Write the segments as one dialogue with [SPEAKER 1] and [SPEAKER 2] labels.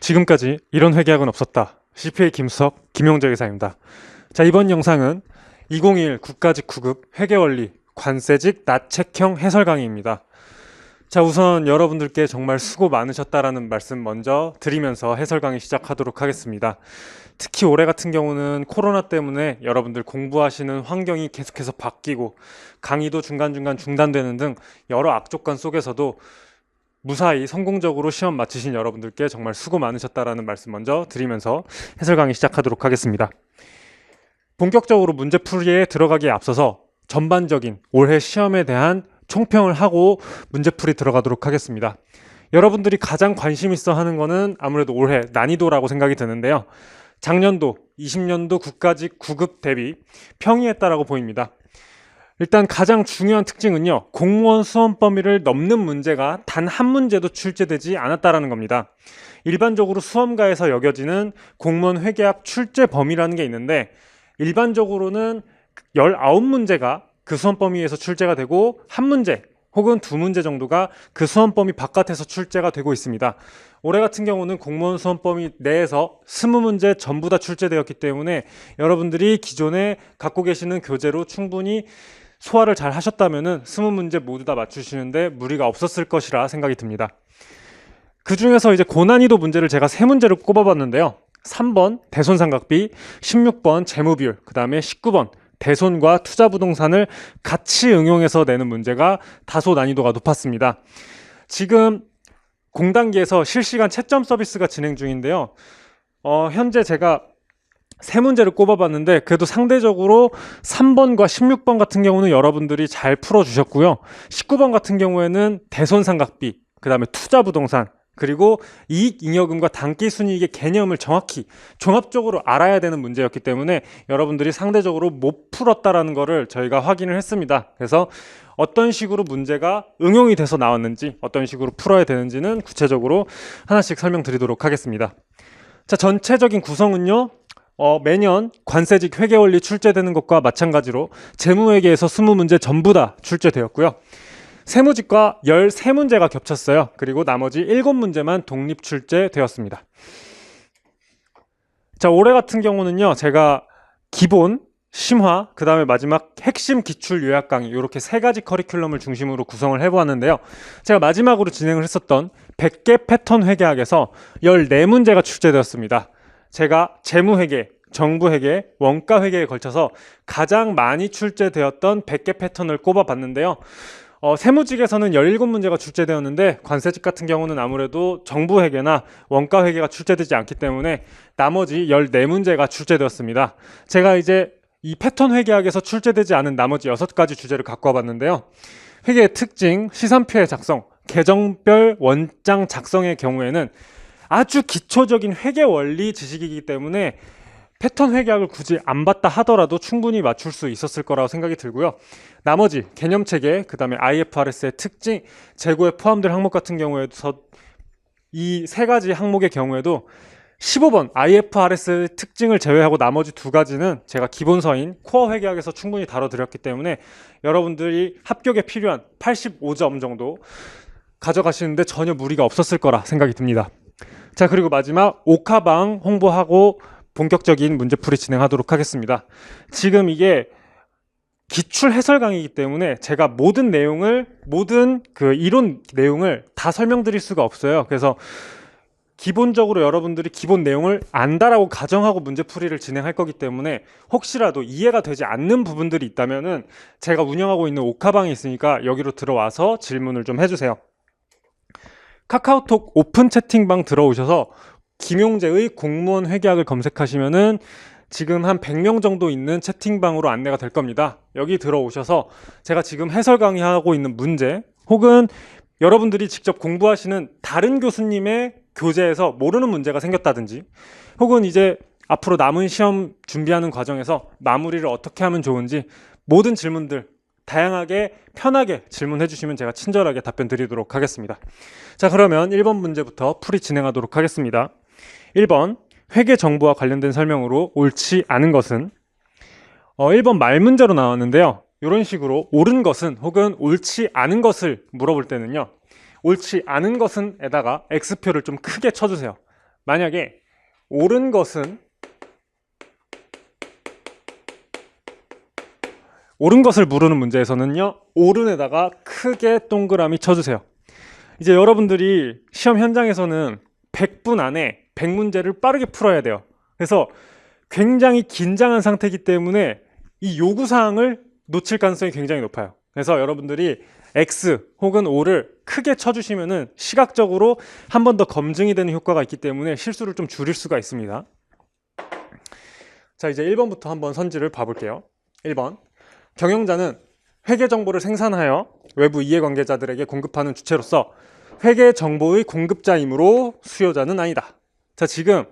[SPEAKER 1] 지금까지 이런 회계학은 없었다. CPA 김수석, 김용재 의사입니다. 자, 이번 영상은 2021 국가직 9급 회계원리 관세직 납책형 해설 강의입니다. 자, 우선 여러분들께 정말 수고 많으셨다라는 말씀 먼저 드리면서 해설 강의 시작하도록 하겠습니다. 특히 올해 같은 경우는 코로나 때문에 여러분들 공부하시는 환경이 계속해서 바뀌고 강의도 중간중간 중단되는 등 여러 악조건 속에서도 무사히 성공적으로 시험 마치신 여러분들께 정말 수고 많으셨다라는 말씀 먼저 드리면서 해설 강의 시작하도록 하겠습니다. 본격적으로 문제풀이에 들어가기에 앞서서 전반적인 올해 시험에 대한 총평을 하고 문제풀이 들어가도록 하겠습니다. 여러분들이 가장 관심 있어 하는 거는 아무래도 올해 난이도라고 생각이 드는데요. 작년도 20년도 국가직 9급 대비 평이했다라고 보입니다. 일단 가장 중요한 특징은요, 공무원 수험 범위를 넘는 문제가 단 한 문제도 출제되지 않았다라는 겁니다. 일반적으로 수험가에서 여겨지는 공무원 회계학 출제 범위라는 게 있는데 일반적으로는 19문제가 그 수험 범위에서 출제가 되고 한 문제 혹은 두 문제 정도가 그 수험 범위 바깥에서 출제가 되고 있습니다. 올해 같은 경우는 공무원 수험 범위 내에서 20문제 전부 다 출제되었기 때문에 여러분들이 기존에 갖고 계시는 교재로 충분히 소화를 잘 하셨다면 20문제 모두 다 맞추시는데 무리가 없었을 것이라 생각이 듭니다. 그 중에서 이제 고난이도 문제를 제가 3문제를 꼽아봤는데요. 3번 대손삼각비, 16번 재무비율, 그 다음에 19번 대손과 투자부동산을 같이 응용해서 내는 문제가 다소 난이도가 높았습니다. 지금 공단기에서 실시간 채점 서비스가 진행 중인데요. 현재 제가 3문제를 꼽아봤는데 그래도 상대적으로 3번과 16번 같은 경우는 여러분들이 잘 풀어주셨고요. 19번 같은 경우에는 대손삼각비, 그 다음에 투자부동산, 그리고 이익잉여금과 단기순이익의 개념을 정확히 종합적으로 알아야 되는 문제였기 때문에 여러분들이 상대적으로 못 풀었다라는 것을 저희가 확인을 했습니다. 그래서 어떤 식으로 문제가 응용이 돼서 나왔는지, 어떤 식으로 풀어야 되는지는 구체적으로 하나씩 설명드리도록 하겠습니다. 자, 전체적인 구성은요, 매년 관세직 회계원리 출제되는 것과 마찬가지로 재무회계에서 20문제 전부 다 출제되었고요. 세무직과 13문제가 겹쳤어요. 그리고 나머지 7문제만 독립 출제되었습니다. 자, 올해 같은 경우는요, 제가 기본, 심화, 그 다음에 마지막 핵심 기출 요약 강의 이렇게 3가지 커리큘럼을 중심으로 구성을 해보았는데요. 제가 마지막으로 진행을 했었던 100개 패턴 회계학에서 14문제가 출제되었습니다. 제가 재무회계, 정부회계, 원가회계에 걸쳐서 가장 많이 출제되었던 100개 패턴을 꼽아봤는데요. 세무직에서는 17문제가 출제되었는데 관세직 같은 경우는 아무래도 정부회계나 원가회계가 출제되지 않기 때문에 나머지 14문제가 출제되었습니다. 제가 이제 이 패턴 회계학에서 출제되지 않은 나머지 6가지 주제를 갖고 와봤는데요. 회계의 특징, 시산표의 작성, 계정별 원장 작성의 경우에는 아주 기초적인 회계 원리 지식이기 때문에 패턴 회계학을 굳이 안 봤다 하더라도 충분히 맞출 수 있었을 거라고 생각이 들고요. 나머지 개념체계, 그 다음에 IFRS의 특징, 재고에 포함될 항목 같은 경우에서 이 3가지 항목의 경우에도 15번 IFRS의 특징을 제외하고 나머지 2가지는 제가 기본서인 코어 회계학에서 충분히 다뤄드렸기 때문에 여러분들이 합격에 필요한 85점 정도 가져가시는데 전혀 무리가 없었을 거라 생각이 듭니다. 자, 그리고 마지막 오카방 홍보하고 본격적인 문제풀이 진행하도록 하겠습니다. 지금 이게 기출 해설 강의이기 때문에 제가 모든 그 이론 내용을 다 설명드릴 수가 없어요. 그래서 기본적으로 여러분들이 기본 내용을 안다라고 가정하고 문제풀이를 진행할 거기 때문에 혹시라도 이해가 되지 않는 부분들이 있다면은 제가 운영하고 있는 오카방이 있으니까 여기로 들어와서 질문을 좀 해주세요. 카카오톡 오픈 채팅방 들어오셔서 김용재의 공무원 회계학을 검색하시면은 지금 한 100명 정도 있는 채팅방으로 안내가 될 겁니다. 여기 들어오셔서 제가 지금 해설 강의하고 있는 문제 혹은 여러분들이 직접 공부하시는 다른 교수님의 교재에서 모르는 문제가 생겼다든지 혹은 이제 앞으로 남은 시험 준비하는 과정에서 마무리를 어떻게 하면 좋은지 모든 질문들 다양하게 편하게 질문해 주시면 제가 친절하게 답변 드리도록 하겠습니다. 자, 그러면 1번 문제부터 풀이 진행하도록 하겠습니다. 1번 회계 정보와 관련된 설명으로 옳지 않은 것은 1번 말 문제로 나왔는데요. 이런 식으로 옳은 것은 혹은 옳지 않은 것을 물어볼 때는요, 옳지 않은 것은 에다가 X표를 좀 크게 쳐주세요. 만약에 옳은 것은 옳은 것을 물으는 문제에서는요, 옳은에다가 크게 동그라미 쳐주세요. 이제 여러분들이 시험 현장에서는 100분 안에 100문제를 빠르게 풀어야 돼요. 그래서 굉장히 긴장한 상태이기 때문에 이 요구사항을 놓칠 가능성이 굉장히 높아요. 그래서 여러분들이 X 혹은 O를 크게 쳐주시면은 시각적으로 한 번 더 검증이 되는 효과가 있기 때문에 실수를 좀 줄일 수가 있습니다. 자, 이제 1번부터 한번 선지를 봐볼게요. 1번. 경영자는 회계 정보를 생산하여 외부 이해관계자들에게 공급하는 주체로서 회계 정보의 공급자이므로 수요자는 아니다. 자, 지금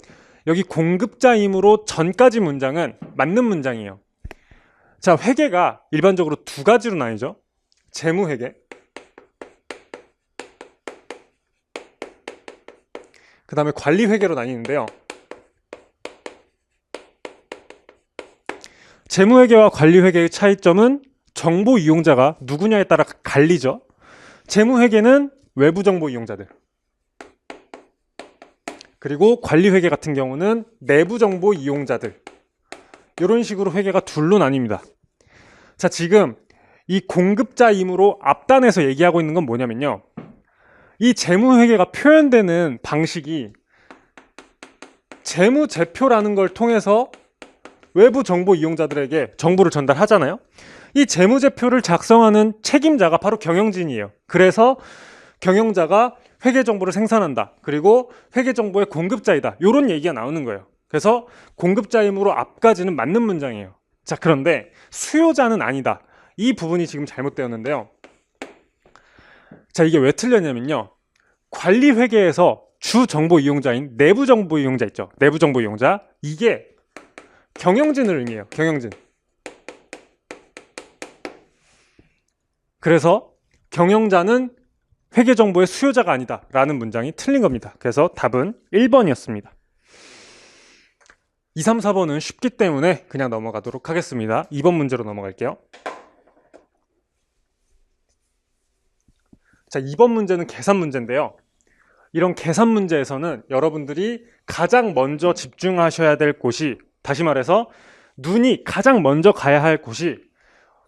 [SPEAKER 1] 여기 공급자이므로 전까지 문장은 맞는 문장이에요. 자, 회계가 일반적으로 두 가지로 나뉘죠. 재무회계, 그 다음에 관리회계로 나뉘는데요. 재무회계와 관리회계의 차이점은 정보 이용자가 누구냐에 따라 갈리죠. 재무회계는 외부 정보 이용자들, 그리고 관리회계 같은 경우는 내부 정보 이용자들, 이런 식으로 회계가 둘로 나뉩니다. 자, 지금 이 공급자이므로 앞단에서 얘기하고 있는 건 뭐냐면요, 이 재무회계가 표현되는 방식이 재무제표라는 걸 통해서 외부 정보 이용자들에게 정보를 전달하잖아요. 이 재무제표를 작성하는 책임자가 바로 경영진이에요. 그래서 경영자가 회계 정보를 생산한다, 그리고 회계 정보의 공급자이다, 이런 얘기가 나오는 거예요. 그래서 공급자이므로 앞까지는 맞는 문장이에요. 자, 그런데 수요자는 아니다, 이 부분이 지금 잘못되었는데요. 자, 이게 왜 틀렸냐면요, 관리회계에서 주 정보 이용자인 내부 정보 이용자 있죠. 내부 정보 이용자, 이게 경영진을 의미해요. 경영진. 그래서 경영자는 회계 정보의 수요자가 아니다 라는 문장이 틀린 겁니다. 그래서 답은 1번이었습니다. 2, 3, 4번은 쉽기 때문에 그냥 넘어가도록 하겠습니다. 2번 문제로 넘어갈게요. 자, 2번 문제는 계산 문제인데요. 이런 계산 문제에서는 여러분들이 가장 먼저 집중하셔야 될 곳이, 다시 말해서 눈이 가장 먼저 가야 할 곳이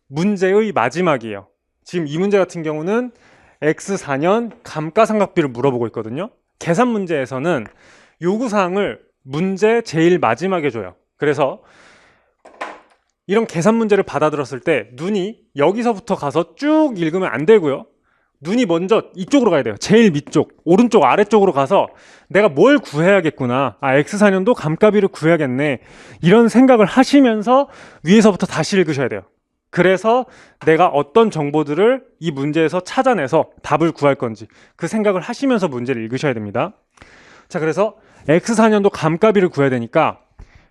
[SPEAKER 1] 문제의 마지막이에요. 지금 이 문제 같은 경우는 X4년 감가상각비를 물어보고 있거든요. 계산 문제에서는 요구사항을 문제 제일 마지막에 줘요. 그래서 이런 계산 문제를 받아들었을 때 눈이 여기서부터 가서 쭉 읽으면 안 되고요, 눈이 먼저 이쪽으로 가야 돼요. 제일 밑쪽, 오른쪽 아래쪽으로 가서 내가 뭘 구해야겠구나, X4년도 감가비를 구해야겠네, 이런 생각을 하시면서 위에서부터 다시 읽으셔야 돼요. 그래서 내가 어떤 정보들을 이 문제에서 찾아내서 답을 구할 건지 그 생각을 하시면서 문제를 읽으셔야 됩니다. 자, 그래서 X4년도 감가비를 구해야 되니까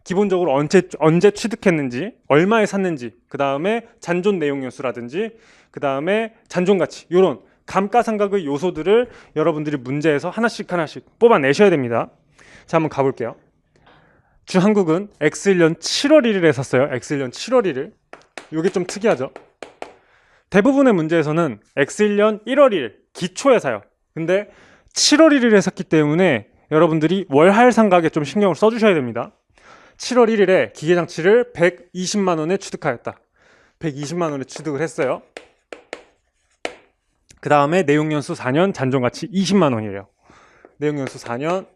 [SPEAKER 1] 기본적으로 언제 취득했는지, 얼마에 샀는지, 그 다음에 잔존 내용연수라든지, 그 다음에 잔존가치, 이런 감가상각의 요소들을 여러분들이 문제에서 하나씩 뽑아내셔야 됩니다. 자, 한번 가볼게요. 주한국은 X1년 7월 1일에 샀어요. X1년 7월 1일. 이게 좀 특이하죠. 대부분의 문제에서는 X1년 1월 1일 기초에 사요. 근데 7월 1일에 샀기 때문에 여러분들이 월할 상각에 좀 신경을 써주셔야 됩니다. 7월 1일에 기계장치를 120만 원에 취득하였다. 120만 원에 취득을 했어요. 그 다음에 내용연수 4년 잔존가치 20만 원이에요. 내용연수 4년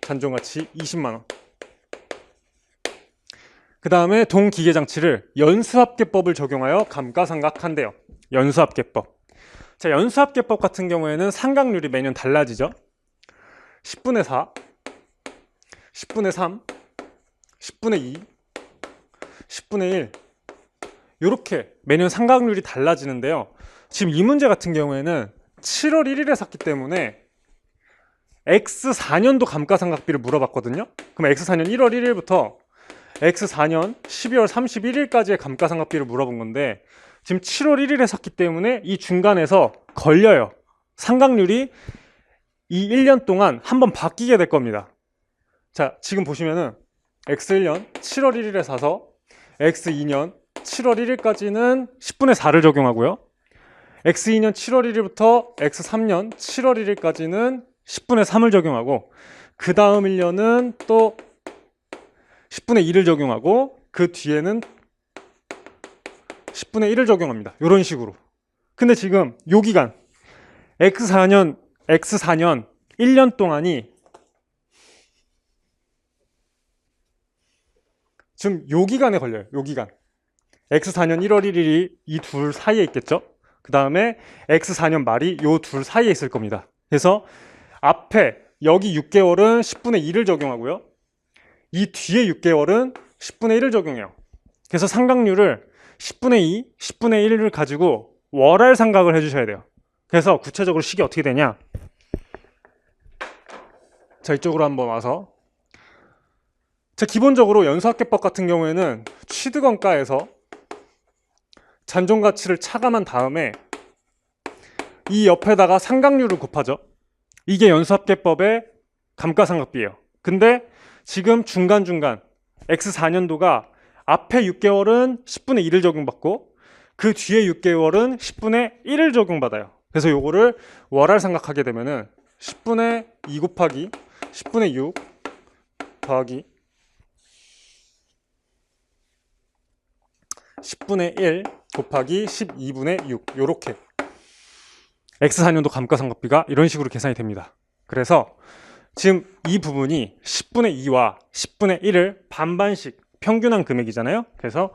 [SPEAKER 1] 잔존가치 20만 원. 그 다음에 동기계장치를 연수합계법을 적용하여 감가상각한대요. 연수합계법. 자, 연수합계법 같은 경우에는 상각률이 매년 달라지죠. 10분의 4, 10분의 3, 10분의 2, 10분의 1, 이렇게 매년 상각률이 달라지는데요. 지금 이 문제 같은 경우에는 7월 1일에 샀기 때문에 X4년도 감가상각비를 물어봤거든요. 그럼 X4년 1월 1일부터 X4년 12월 31일까지의 감가상각비를 물어본 건데, 지금 7월 1일에 샀기 때문에 이 중간에서 걸려요. 상각률이 이 1년 동안 한번 바뀌게 될 겁니다. 자, 지금 보시면은 X1년 7월 1일에 사서 X2년 7월 1일까지는 10분의 4를 적용하고요. X2년 7월 1일부터 X3년 7월 1일까지는 10분의 3을 적용하고, 그 다음 1년은 또 10분의 1을 적용하고 그 뒤에는 10분의 1을 적용합니다. 이런 식으로. 근데 지금 요 기간 X4년 1년 동안이 지금 요 기간에 걸려요. 요 기간. X4년 1월 1일이 이 둘 사이에 있겠죠? 그 다음에 X4년 말이 요 둘 사이에 있을 겁니다. 그래서 앞에 여기 6개월은 10분의 1을 적용하고요. 이 뒤에 6개월은 10분의 1을 적용해요. 그래서 상각률을 10분의 2, 10분의 1을 가지고 월할 상각을 해주셔야 돼요. 그래서 구체적으로 식이 어떻게 되냐? 자, 이쪽으로 한번 와서. 자, 기본적으로 연수학계법 같은 경우에는 취득원가에서 잔존가치를 차감한 다음에 이 옆에다가 상각률을 곱하죠. 이게 연수학계법의 감가상각비예요. 근데 지금 중간중간 X4년도가 앞에 6개월은 10분의 1을 적용받고 그 뒤에 6개월은 10분의 1을 적용받아요. 그래서 요거를 월할 상각하게 되면은 10분의 2 곱하기 10분의 6 더하기 10분의 1 곱하기 12분의 6 요렇게 X4년도 감가상각비가 이런 식으로 계산이 됩니다. 그래서 지금 이 부분이 10분의 2와 10분의 1을 반반씩 평균한 금액이잖아요. 그래서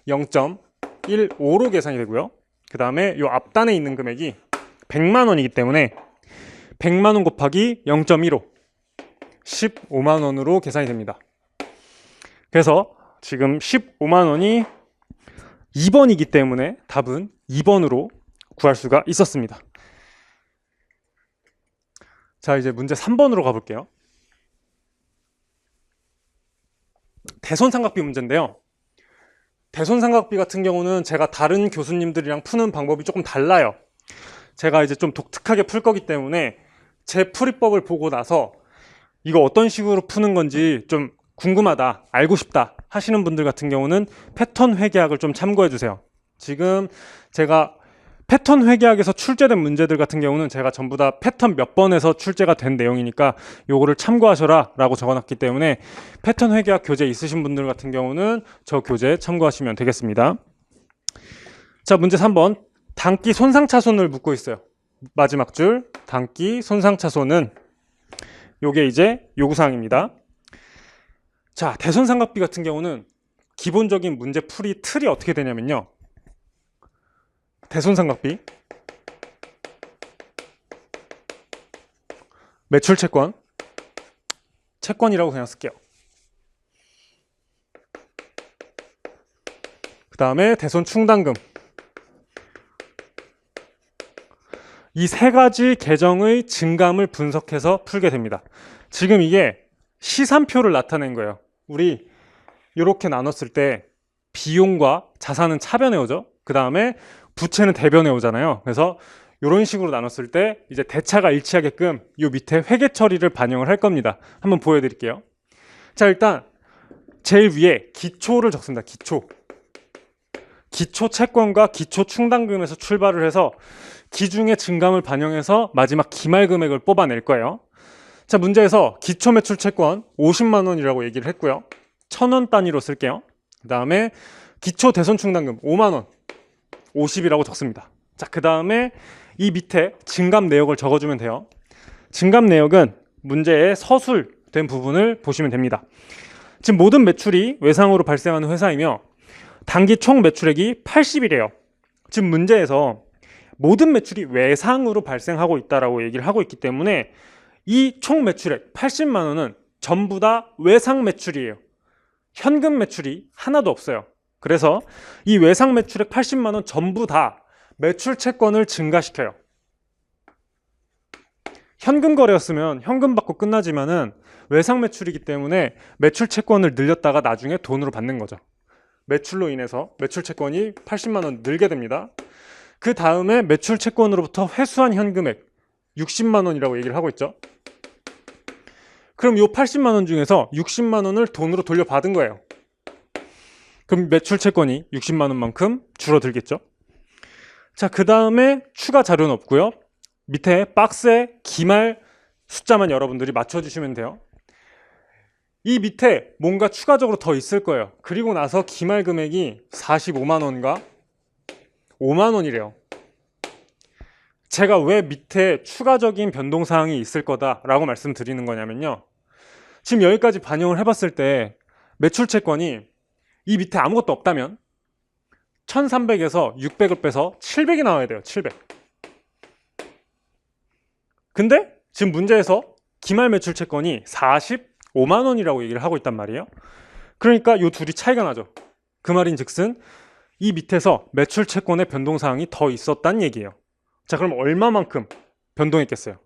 [SPEAKER 1] 0.15로 계산이 되고요. 그 다음에 이 앞단에 있는 금액이 100만 원이기 때문에 100만 원 곱하기 0.15 15만 원으로 계산이 됩니다. 그래서 지금 15만 원이 2번이기 때문에 답은 2번으로 구할 수가 있었습니다. 자, 이제 문제 3번으로 가볼게요. 대손삼각비 문제인데요. 대손삼각비 같은 경우는 제가 다른 교수님들이랑 푸는 방법이 조금 달라요. 제가 이제 좀 독특하게 풀 거기 때문에 제 풀이법을 보고 나서 이거 어떤 식으로 푸는 건지 좀 궁금하다, 알고 싶다 하시는 분들 같은 경우는 패턴 회계학을 좀 참고해 주세요. 지금 제가 패턴 회계학에서 출제된 문제들 같은 경우는 제가 전부 다 패턴 몇 번에서 출제가 된 내용이니까 요거를 참고하셔라 라고 적어놨기 때문에 패턴 회계학 교재 있으신 분들 같은 경우는 저 교재 참고하시면 되겠습니다. 자, 문제 3번. 단기 손상차손을 묻고 있어요. 마지막 줄 단기 손상차손은 요게 이제 요구사항입니다. 자, 대손삼각비 같은 경우는 기본적인 문제 풀이 틀이 어떻게 되냐면요. 대손삼각비 매출채권 채권이라고 그냥 쓸게요. 그 다음에 대손충당금 이 세 가지 계정의 증감을 분석해서 풀게 됩니다. 지금 이게 시산표를 나타낸 거예요. 우리 이렇게 나눴을 때 비용과 자산은 차변에 오죠. 그 다음에 부채는 대변에 오잖아요. 그래서 이런 식으로 나눴을 때 이제 대차가 일치하게끔 이 밑에 회계 처리를 반영을 할 겁니다. 한번 보여드릴게요. 자, 일단 제일 위에 기초를 적습니다. 기초 채권과 기초 충당금에서 출발을 해서 기중의 증감을 반영해서 마지막 기말 금액을 뽑아낼 거예요. 자, 문제에서 기초 매출 채권 50만 원이라고 얘기를 했고요. 1000원 단위로 쓸게요. 그 다음에 기초 대손 충당금 5만 원 50이라고 적습니다. 자, 그 다음에 이 밑에 증감 내역을 적어주면 돼요. 증감 내역은 문제에 서술된 부분을 보시면 됩니다. 지금 모든 매출이 외상으로 발생하는 회사이며 단기 총 매출액이 80이래요. 지금 문제에서 모든 매출이 외상으로 발생하고 있다라고 얘기를 하고 있기 때문에 이 총 매출액 80만 원은 전부 다 외상 매출이에요. 현금 매출이 하나도 없어요. 그래서 이 외상 매출액 80만 원 전부 다 매출 채권을 증가시켜요. 현금 거래였으면 현금 받고 끝나지만은 외상 매출이기 때문에 매출 채권을 늘렸다가 나중에 돈으로 받는 거죠. 매출로 인해서 매출 채권이 80만 원 늘게 됩니다. 그 다음에 매출 채권으로부터 회수한 현금액 60만 원이라고 얘기를 하고 있죠. 그럼 이 80만 원 중에서 60만 원을 돈으로 돌려받은 거예요. 그럼 매출 채권이 60만 원만큼 줄어들겠죠. 자, 그 다음에 추가 자료는 없고요. 밑에 박스에 기말 숫자만 여러분들이 맞춰주시면 돼요. 이 밑에 뭔가 추가적으로 더 있을 거예요. 그리고 나서 기말 금액이 45만 원과 5만 원이래요. 제가 왜 밑에 추가적인 변동사항이 있을 거다라고 말씀드리는 거냐면요. 지금 여기까지 반영을 해봤을 때 매출채권이 이 밑에 아무것도 없다면 1300에서 600을 빼서 700이 나와야 돼요. 700. 근데 지금 문제에서 기말 매출채권이 45만 원이라고 얘기를 하고 있단 말이에요. 그러니까 이 둘이 차이가 나죠. 그 말인즉슨 이 밑에서 매출채권의 변동사항이 더 있었단 얘기예요. 자, 그럼 얼마만큼 변동했겠어요?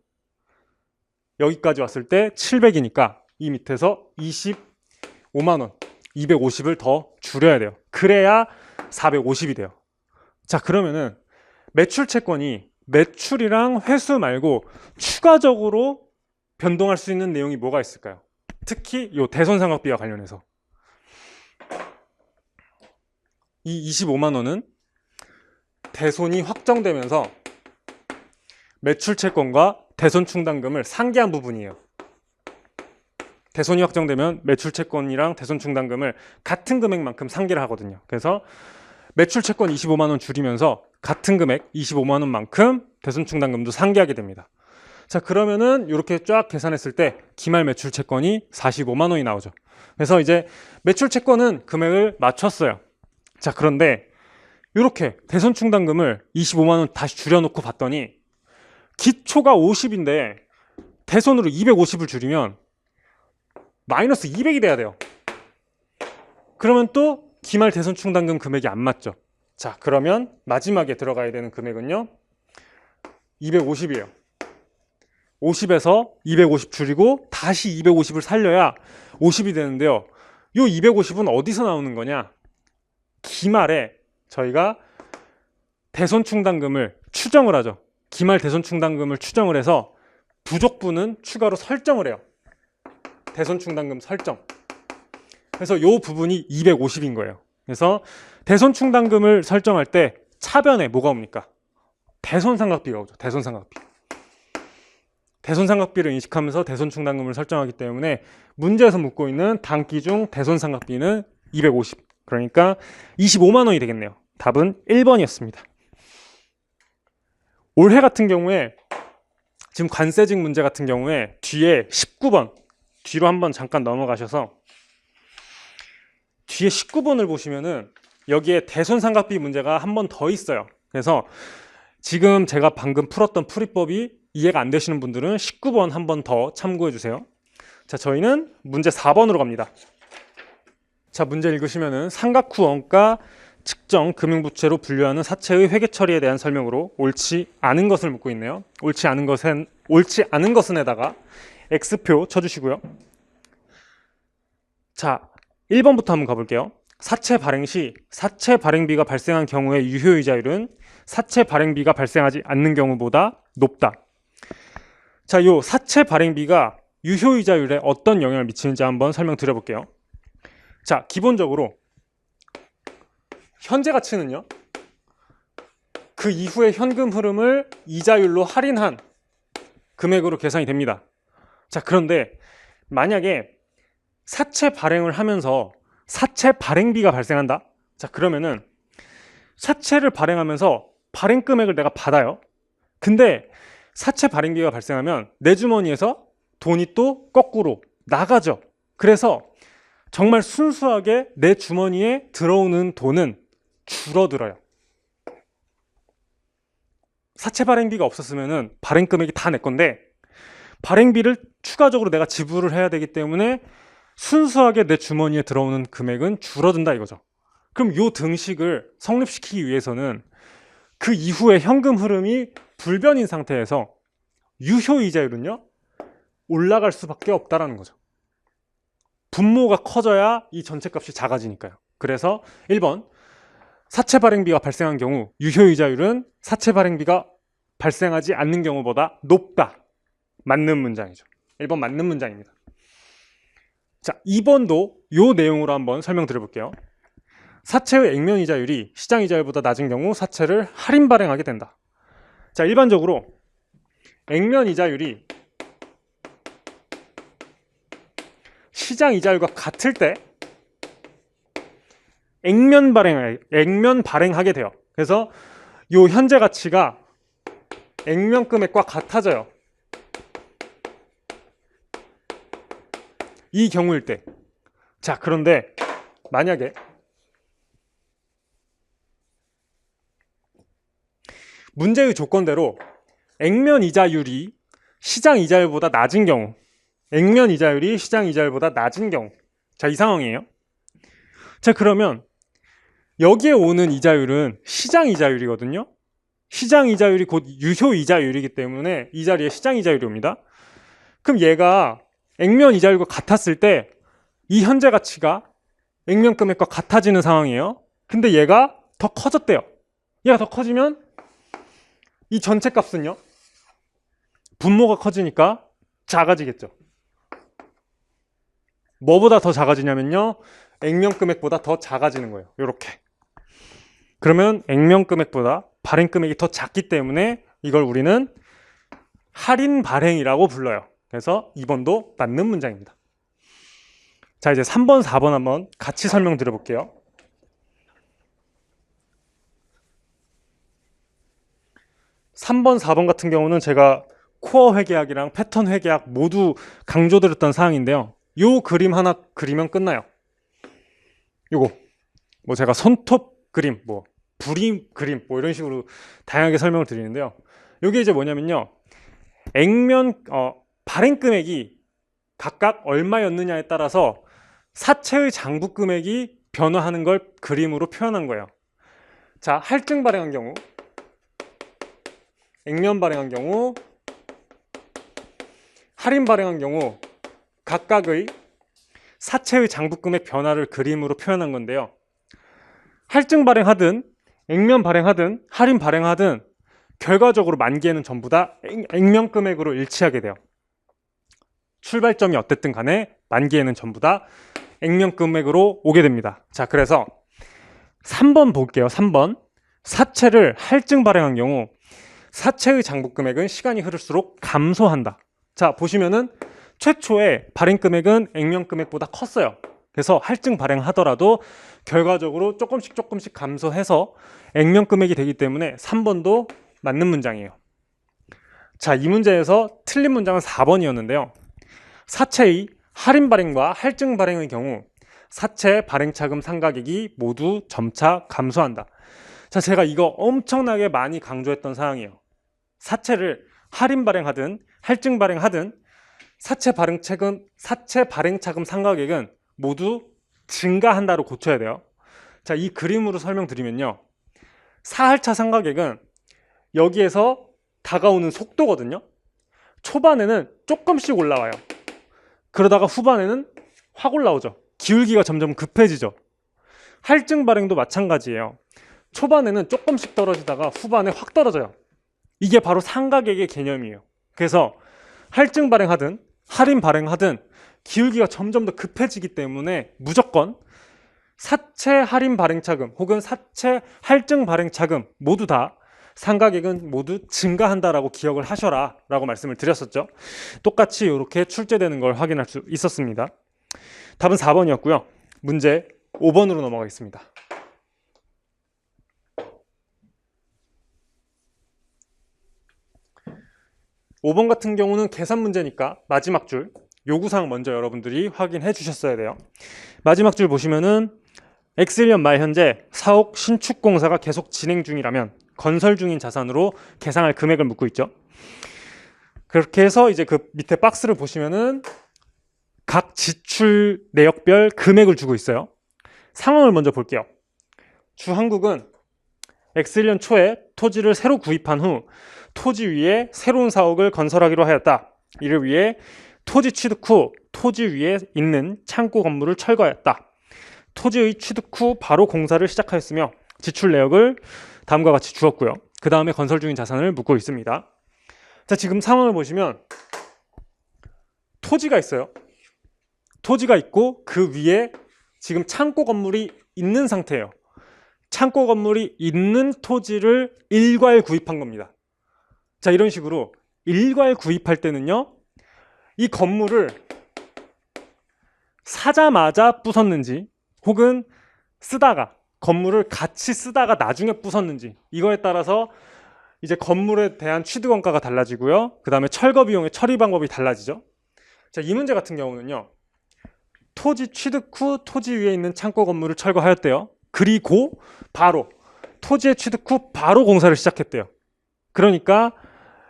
[SPEAKER 1] 여기까지 왔을 때 700이니까 이 밑에서 25만 원, 250을 더 줄여야 돼요. 그래야 450이 돼요. 자, 그러면은 매출채권이 매출이랑 회수 말고 추가적으로 변동할 수 있는 내용이 뭐가 있을까요? 특히 이 대손상각비와 관련해서 이 25만 원은 대손이 확정되면서 매출채권과 대손충당금을 상기한 부분이에요. 대손이 확정되면 매출채권이랑 대손충당금을 같은 금액만큼 상기를 하거든요. 그래서 매출채권 25만 원 줄이면서 같은 금액 25만 원만큼 대손충당금도 상기하게 됩니다. 자, 그러면은 이렇게 쫙 계산했을 때 기말 매출채권이 45만 원이 나오죠. 그래서 이제 매출채권은 금액을 맞췄어요. 자, 그런데 이렇게 대손충당금을 25만 원 다시 줄여놓고 봤더니 기초가 50인데 대손으로 250을 줄이면 마이너스 200이 돼야 돼요. 그러면 또 기말 대손충당금 금액이 안 맞죠. 자, 그러면 마지막에 들어가야 되는 금액은요 250이에요 50에서 250 줄이고 다시 250을 살려야 50이 되는데요. 이 250은 어디서 나오는 거냐? 기말에 저희가 대손충당금을 추정을 하죠. 기말 대손충당금을 추정을 해서 부족분은 추가로 설정을 해요. 대손충당금 설정. 그래서 이 부분이 250인 거예요. 그래서 대손충당금을 설정할 때 차변에 뭐가 옵니까? 대손상각비가 오죠. 대손상각비. 대손상각비를 인식하면서 대손충당금을 설정하기 때문에 문제에서 묻고 있는 단기 중 대손상각비는 250. 그러니까 25만 원이 되겠네요. 답은 1번이었습니다. 올해 같은 경우에 지금 관세직 문제 같은 경우에 뒤에 19번 뒤로 한번 잠깐 넘어가셔서 뒤에 19번을 보시면은 여기에 대손상각비 문제가 한 번 더 있어요. 그래서 지금 제가 방금 풀었던 풀이법이 이해가 안 되시는 분들은 19번 한 번 더 참고해 주세요. 자, 저희는 문제 4번으로 갑니다. 자, 문제 읽으시면은 상각 후 원가 측정 금융부채로 분류하는 사채의 회계 처리에 대한 설명으로 옳지 않은 것을 묻고 있네요. 옳지 않은 것은에다가 X표 쳐주시고요. 자, 1번부터 한번 가볼게요. 사채 발행 시 사채 발행비가 발생한 경우의 유효이자율은 사채 발행비가 발생하지 않는 경우보다 높다. 자, 요 사채 발행비가 유효이자율에 어떤 영향을 미치는지 한번 설명드려볼게요. 자, 기본적으로 현재 가치는요, 그 이후의 현금 흐름을 이자율로 할인한 금액으로 계산이 됩니다. 자, 그런데 만약에 사채 발행을 하면서 사채 발행비가 발생한다. 자, 그러면은 사채를 발행하면서 발행 금액을 내가 받아요. 근데 사채 발행비가 발생하면 내 주머니에서 돈이 또 거꾸로 나가죠. 그래서 정말 순수하게 내 주머니에 들어오는 돈은 줄어들어요. 사채 발행비가 없었으면 발행 금액이 다 내 건데 발행비를 추가적으로 내가 지불을 해야 되기 때문에 순수하게 내 주머니에 들어오는 금액은 줄어든다 이거죠. 그럼 이 등식을 성립시키기 위해서는 그 이후에 현금 흐름이 불변인 상태에서 유효이자율은요 올라갈 수밖에 없다라는 거죠. 분모가 커져야 이 전체 값이 작아지니까요. 그래서 1번 사채 발행비가 발생한 경우 유효이자율은 사채 발행비가 발생하지 않는 경우보다 높다. 맞는 문장이죠. 1번 맞는 문장입니다. 자, 2번도 이 내용으로 한번 설명드려볼게요. 사채의 액면이자율이 시장이자율보다 낮은 경우 사채를 할인 발행하게 된다. 자, 일반적으로 액면이자율이 시장 이자율과 같을 때 액면 발행하게 돼요. 그래서 요 현재 가치가 액면 금액과 같아져요. 이 경우일 때. 자, 그런데 만약에 문제의 조건대로 액면 이자율이 시장 이자율보다 낮은 경우, 액면 이자율이 시장 이자율보다 낮은 경우, 자, 이 상황이에요. 자, 그러면 여기에 오는 이자율은 시장 이자율이거든요. 시장 이자율이 곧 유효 이자율이기 때문에 이 자리에 시장 이자율이 옵니다. 그럼 얘가 액면 이자율과 같았을 때 이 현재 가치가 액면 금액과 같아지는 상황이에요. 근데 얘가 더 커졌대요. 얘가 더 커지면 이 전체 값은요, 분모가 커지니까 작아지겠죠. 뭐보다 더 작아지냐면요, 액면 금액보다 더 작아지는 거예요. 이렇게. 그러면 액면 금액보다 발행 금액이 더 작기 때문에 이걸 우리는 할인 발행이라고 불러요. 그래서 2번도 맞는 문장입니다. 자, 이제 3번, 4번 한번 같이 설명드려 볼게요. 3번, 4번 같은 경우는 제가 코어 회계학이랑 패턴 회계학 모두 강조드렸던 사항인데요. 요 그림 하나 그리면 끝나요. 요거 뭐 제가 손톱 그림, 뭐 부림 그림, 뭐 이런 식으로 다양하게 설명을 드리는데요. 요게 이제 뭐냐면요, 액면 발행 금액이 각각 얼마였느냐에 따라서 사채의 장부 금액이 변화하는 걸 그림으로 표현한 거예요. 자, 할증 발행한 경우, 액면 발행한 경우, 할인 발행한 경우 각각의 사채의 장부 금액 변화를 그림으로 표현한 건데요. 할증 발행하든 액면 발행하든 할인 발행하든 결과적으로 만기에는 전부 다 액면 금액으로 일치하게 돼요. 출발점이 어땠든 간에 만기에는 전부 다 액면 금액으로 오게 됩니다. 자, 그래서 3번 볼게요. 3번. 사채를 할증 발행한 경우 사채의 장부 금액은 시간이 흐를수록 감소한다. 자, 보시면은 최초에 발행 금액은 액면 금액보다 컸어요. 그래서 할증 발행하더라도 결과적으로 조금씩 감소해서 액면 금액이 되기 때문에 3번도 맞는 문장이에요. 자, 이 문제에서 틀린 문장은 4번이었는데요. 사채의 할인 발행과 할증 발행의 경우 사채 발행 차금 상각액이 모두 점차 감소한다. 자, 제가 이거 엄청나게 많이 강조했던 사항이에요. 사채를 할인 발행하든 할증 발행하든 사채 발행 차금 상각액은 모두 증가한다로 고쳐야 돼요. 자, 이 그림으로 설명드리면요, 사할차 상각액은 여기에서 다가오는 속도거든요. 초반에는 조금씩 올라와요. 그러다가 후반에는 확 올라오죠. 기울기가 점점 급해지죠. 할증 발행도 마찬가지예요. 초반에는 조금씩 떨어지다가 후반에 확 떨어져요. 이게 바로 상각액의 개념이에요. 그래서 할증 발행하든 할인 발행하든 기울기가 점점 더 급해지기 때문에 무조건 사채 할인 발행 차금 혹은 사채 할증 발행 차금 모두 다 상각액은 모두 증가한다라고 기억을 하셔라 라고 말씀을 드렸었죠. 똑같이 이렇게 출제되는 걸 확인할 수 있었습니다. 답은 4번이었고요. 문제 5번으로 넘어가겠습니다. 5번 같은 경우는 계산 문제니까 마지막 줄 요구사항 먼저 여러분들이 확인해 주셨어야 돼요. 마지막 줄 보시면은 X1년 말 현재 사옥 신축 공사가 계속 진행 중이라면 건설 중인 자산으로 계상할 금액을 묻고 있죠. 그렇게 해서 이제 그 밑에 박스를 보시면은 각 지출 내역별 금액을 주고 있어요. 상황을 먼저 볼게요. 주한국은 X1년 초에 토지를 새로 구입한 후 토지 위에 새로운 사옥을 건설하기로 하였다. 이를 위해 토지 취득 후 토지 위에 있는 창고 건물을 철거하였다. 토지의 취득 후 바로 공사를 시작하였으며 지출 내역을 다음과 같이 주었고요. 그 다음에 건설 중인 자산을 묻고 있습니다. 자, 지금 상황을 보시면 토지가 있어요. 토지가 있고 그 위에 지금 창고 건물이 있는 상태예요. 창고 건물이 있는 토지를 일괄 구입한 겁니다. 자, 이런 식으로 일괄 구입할 때는요, 이 건물을 사자마자 부쉈는지 혹은 쓰다가 건물을 같이 쓰다가 나중에 부쉈는지 이거에 따라서 이제 건물에 대한 취득원가가 달라지고요. 그 다음에 철거 비용의 처리 방법이 달라지죠. 자, 이 문제 같은 경우는요. 토지 취득 후 토지 위에 있는 창고 건물을 철거하였대요. 그리고 바로 토지의 취득 후 바로 공사를 시작했대요. 그러니까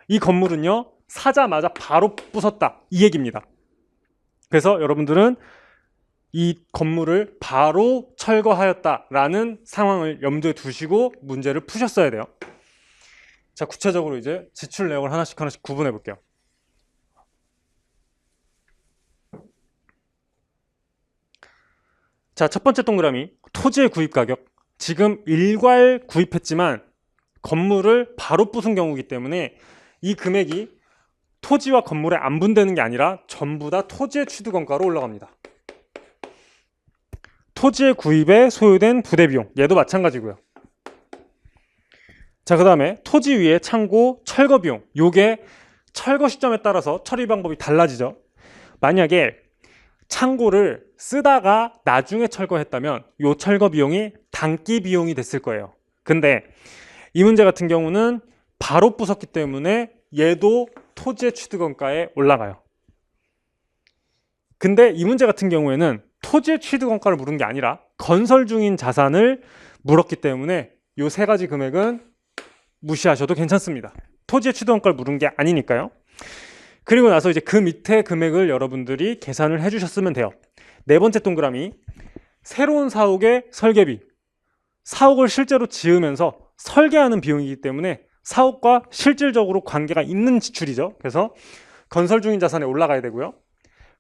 [SPEAKER 1] 이 건물은요. 사자마자 바로 부쉈다. 이 얘기입니다. 그래서 여러분들은 이 건물을 바로 철거하였다라는 상황을 염두에 두시고 문제를 푸셨어야 돼요. 자, 구체적으로 이제 지출 내역을 하나씩 구분해 볼게요. 자, 첫 번째 동그라미 토지의 구입 가격. 지금 일괄 구입했지만 건물을 바로 부순 경우이기 때문에 이 금액이 토지와 건물에 안 분되는 게 아니라 전부 다 토지의 취득원가로 올라갑니다. 토지의 구입에 소요된 부대비용, 얘도 마찬가지고요. 자, 그 다음에 토지 위에 창고 철거 비용, 요게 철거 시점에 따라서 처리 방법이 달라지죠. 만약에 창고를 쓰다가 나중에 철거했다면 요 철거 비용이 단기 비용이 됐을 거예요. 근데 이 문제 같은 경우는 바로 부쉈기 때문에 얘도 토지의 취득원가에 올라가요. 근데 이 문제 같은 경우에는 토지의 취득원가를 물은 게 아니라 건설 중인 자산을 물었기 때문에 요 세 가지 금액은 무시하셔도 괜찮습니다. 토지의 취득원가를 물은 게 아니니까요. 그리고 나서 이제 그 밑에 금액을 여러분들이 계산을 해주셨으면 돼요. 네 번째 동그라미 새로운 사옥의 설계비. 사옥을 실제로 지으면서 설계하는 비용이기 때문에 사옥과 실질적으로 관계가 있는 지출이죠. 그래서 건설 중인 자산에 올라가야 되고요.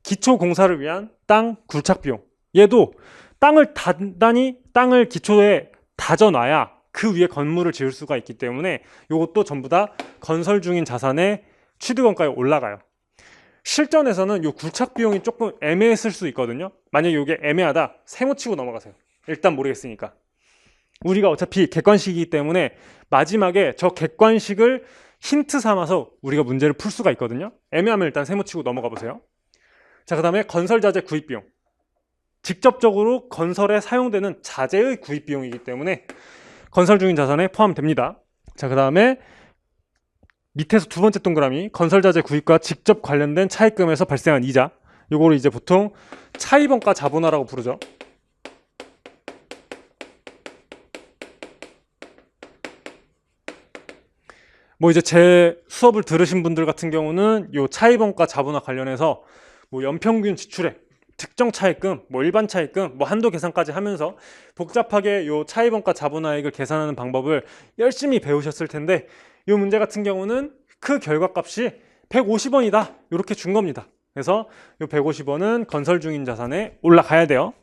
[SPEAKER 1] 기초 공사를 위한 땅 굴착 비용. 얘도 땅을 단단히 땅을 기초에 다져놔야 그 위에 건물을 지을 수가 있기 때문에 이것도 전부 다 건설 중인 자산의 취득원가에 올라가요. 실전에서는 이 굴착 비용이 조금 애매했을 수 있거든요. 만약에 이게 애매하다, 세모치고 넘어가세요. 일단 모르겠으니까. 우리가 어차피 객관식이기 때문에 마지막에 저 객관식을 힌트 삼아서 우리가 문제를 풀 수가 있거든요. 애매하면 일단 세모치고 넘어가 보세요. 자, 그 다음에 건설자재 구입비용. 직접적으로 건설에 사용되는 자재의 구입비용이기 때문에 건설 중인 자산에 포함됩니다. 자, 그 다음에 밑에서 두 번째 동그라미 건설자재 구입과 직접 관련된 차입금에서 발생한 이자. 요거를 이제 보통 차입원가 자본화라고 부르죠. 뭐 이제 제 수업을 들으신 분들 같은 경우는 요 차입원가 자본화 관련해서 뭐 연평균 지출액, 특정 차입금, 뭐 일반 차입금, 뭐 한도 계산까지 하면서 복잡하게 요 차입원가 자본화액을 계산하는 방법을 열심히 배우셨을 텐데 요 문제 같은 경우는 그 결과값이 150원이다 이렇게 준 겁니다. 그래서 요 150원은 건설 중인 자산에 올라가야 돼요.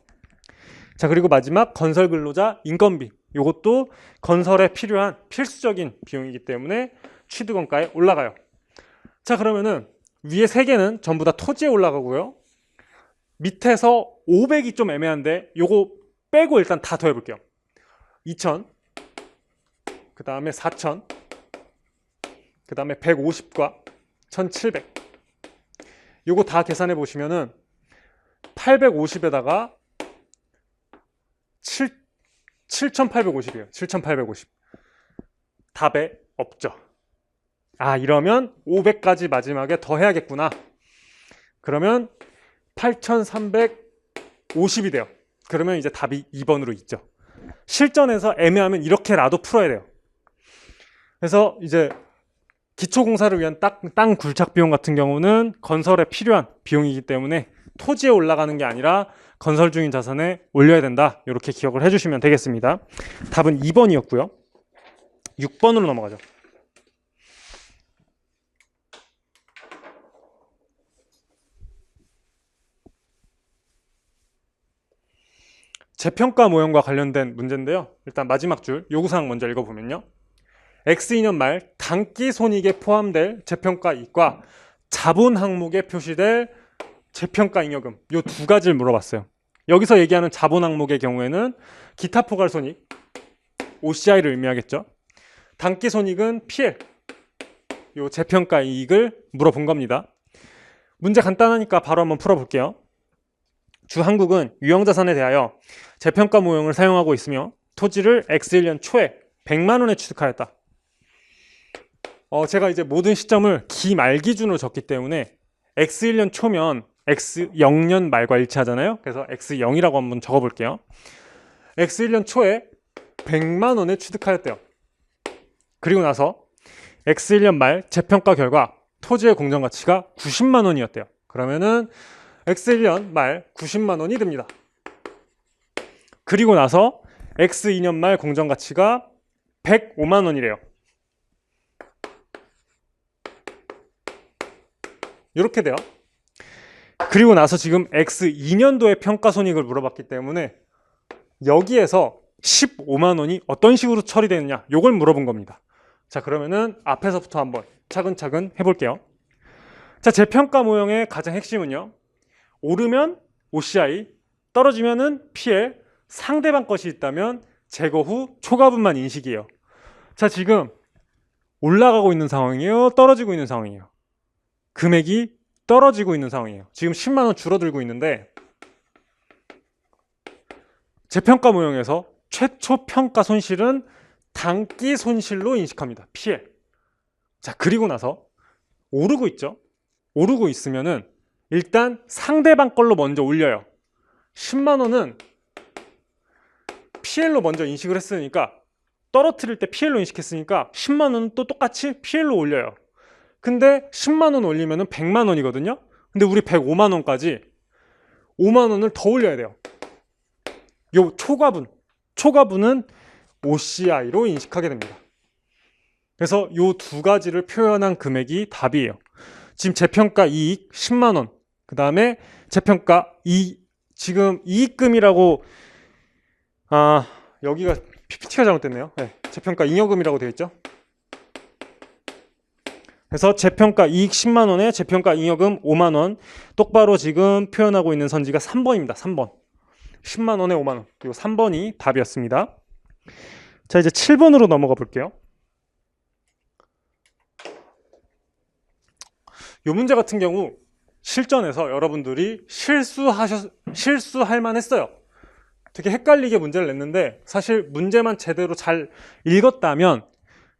[SPEAKER 1] 자, 그리고 마지막 건설 근로자 인건비. 요것도 건설에 필요한 필수적인 비용이기 때문에 취득원가에 올라가요. 자, 그러면은 위에 세 개는 전부 다 토지에 올라가고요. 밑에서 500이 좀 애매한데 요거 빼고 일단 다 더해볼게요. 2000, 그 다음에 4000, 그 다음에 150과 1700. 요거 다 계산해 보시면은 850에다가 7850이에요. 7850. 답에 없죠. 아, 이러면 500까지 마지막에 더 해야겠구나. 그러면 8350이 돼요. 그러면 이제 답이 2번으로 있죠. 실전에서 애매하면 이렇게라도 풀어야 돼요. 그래서 이제 기초공사를 위한 땅 굴착 비용 같은 경우는 건설에 필요한 비용이기 때문에 토지에 올라가는 게 아니라 건설 중인 자산에 올려야 된다. 이렇게 기억을 해주시면 되겠습니다. 답은 2번이었고요. 6번으로 넘어가죠. 재평가 모형과 관련된 문제인데요. 일단 마지막 줄 요구사항 먼저 읽어보면요. X2년 말 단기 손익에 포함될 재평가 이익과 자본 항목에 표시될 재평가 잉여금 요 두 가지를 물어봤어요. 여기서 얘기하는 자본 항목의 경우에는 기타 포괄 손익 OCI를 의미하겠죠. 단기 손익은 PL 요 재평가 이익을 물어본 겁니다. 문제 간단하니까 바로 한번 풀어볼게요. 주한국은 유형자산에 대하여 재평가 모형을 사용하고 있으며 토지를 X1년 초에 100만 원에 취득하였다. 제가 이제 모든 시점을 기말 기준으로 적기 때문에 X1년 초면 X0년 말과 일치하잖아요. 그래서 X0이라고 한번 적어볼게요. X1년 초에 100만 원에 취득하였대요. 그리고 나서 X1년 말 재평가 결과 토지의 공정가치가 90만 원이었대요. 그러면은 X1년 말 90만 원이 됩니다. 그리고 나서 X2년 말 공정가치가 105만 원이래요. 이렇게 돼요. 그리고 나서 지금 X2년도의 평가손익을 물어봤기 때문에 여기에서 15만 원이 어떤 식으로 처리되느냐 이걸 물어본 겁니다. 자, 그러면은 앞에서부터 한번 차근차근 해볼게요. 자, 재평가 모형의 가장 핵심은요, 오르면 OCI, 떨어지면은 PL, 상대방 것이 있다면 제거 후 초과분만 인식이에요. 자, 지금 올라가고 있는 상황이에요, 떨어지고 있는 상황이에요? 금액이 떨어지고 있는 상황이에요. 지금 10만 원 줄어들고 있는데 재평가 모형에서 최초 평가 손실은 단기 손실로 인식합니다. PL. 자, 그리고 나서 오르고 있죠. 오르고 있으면은 일단 상대방 걸로 먼저 올려요. 10만 원은 PL로 먼저 인식을 했으니까, 떨어뜨릴 때 PL로 인식했으니까 10만 원은 또 똑같이 PL로 올려요. 근데 10만 원 올리면은 100만 원이거든요. 근데 우리 105만 원까지 5만 원을 더 올려야 돼요. 요 초과분은 OCI로 인식하게 됩니다. 그래서 요 두 가지를 표현한 금액이 답이에요. 지금 재평가 이익 10만 원, 그 다음에 재평가 지금 이익금이라고, 여기가 PPT가 잘못됐네요. 네, 재평가 잉여금이라고 되어 있죠. 그래서 재평가 이익 10만 원에 재평가 잉여금 5만 원, 똑바로 지금 표현하고 있는 선지가 3번입니다. 3번. 10만 원에 5만 원. 그리고 3번이 답이었습니다. 자, 이제 7번으로 넘어가 볼게요. 이 문제 같은 경우 실전에서 여러분들이 실수할 만했어요. 되게 헷갈리게 문제를 냈는데, 사실 문제만 제대로 잘 읽었다면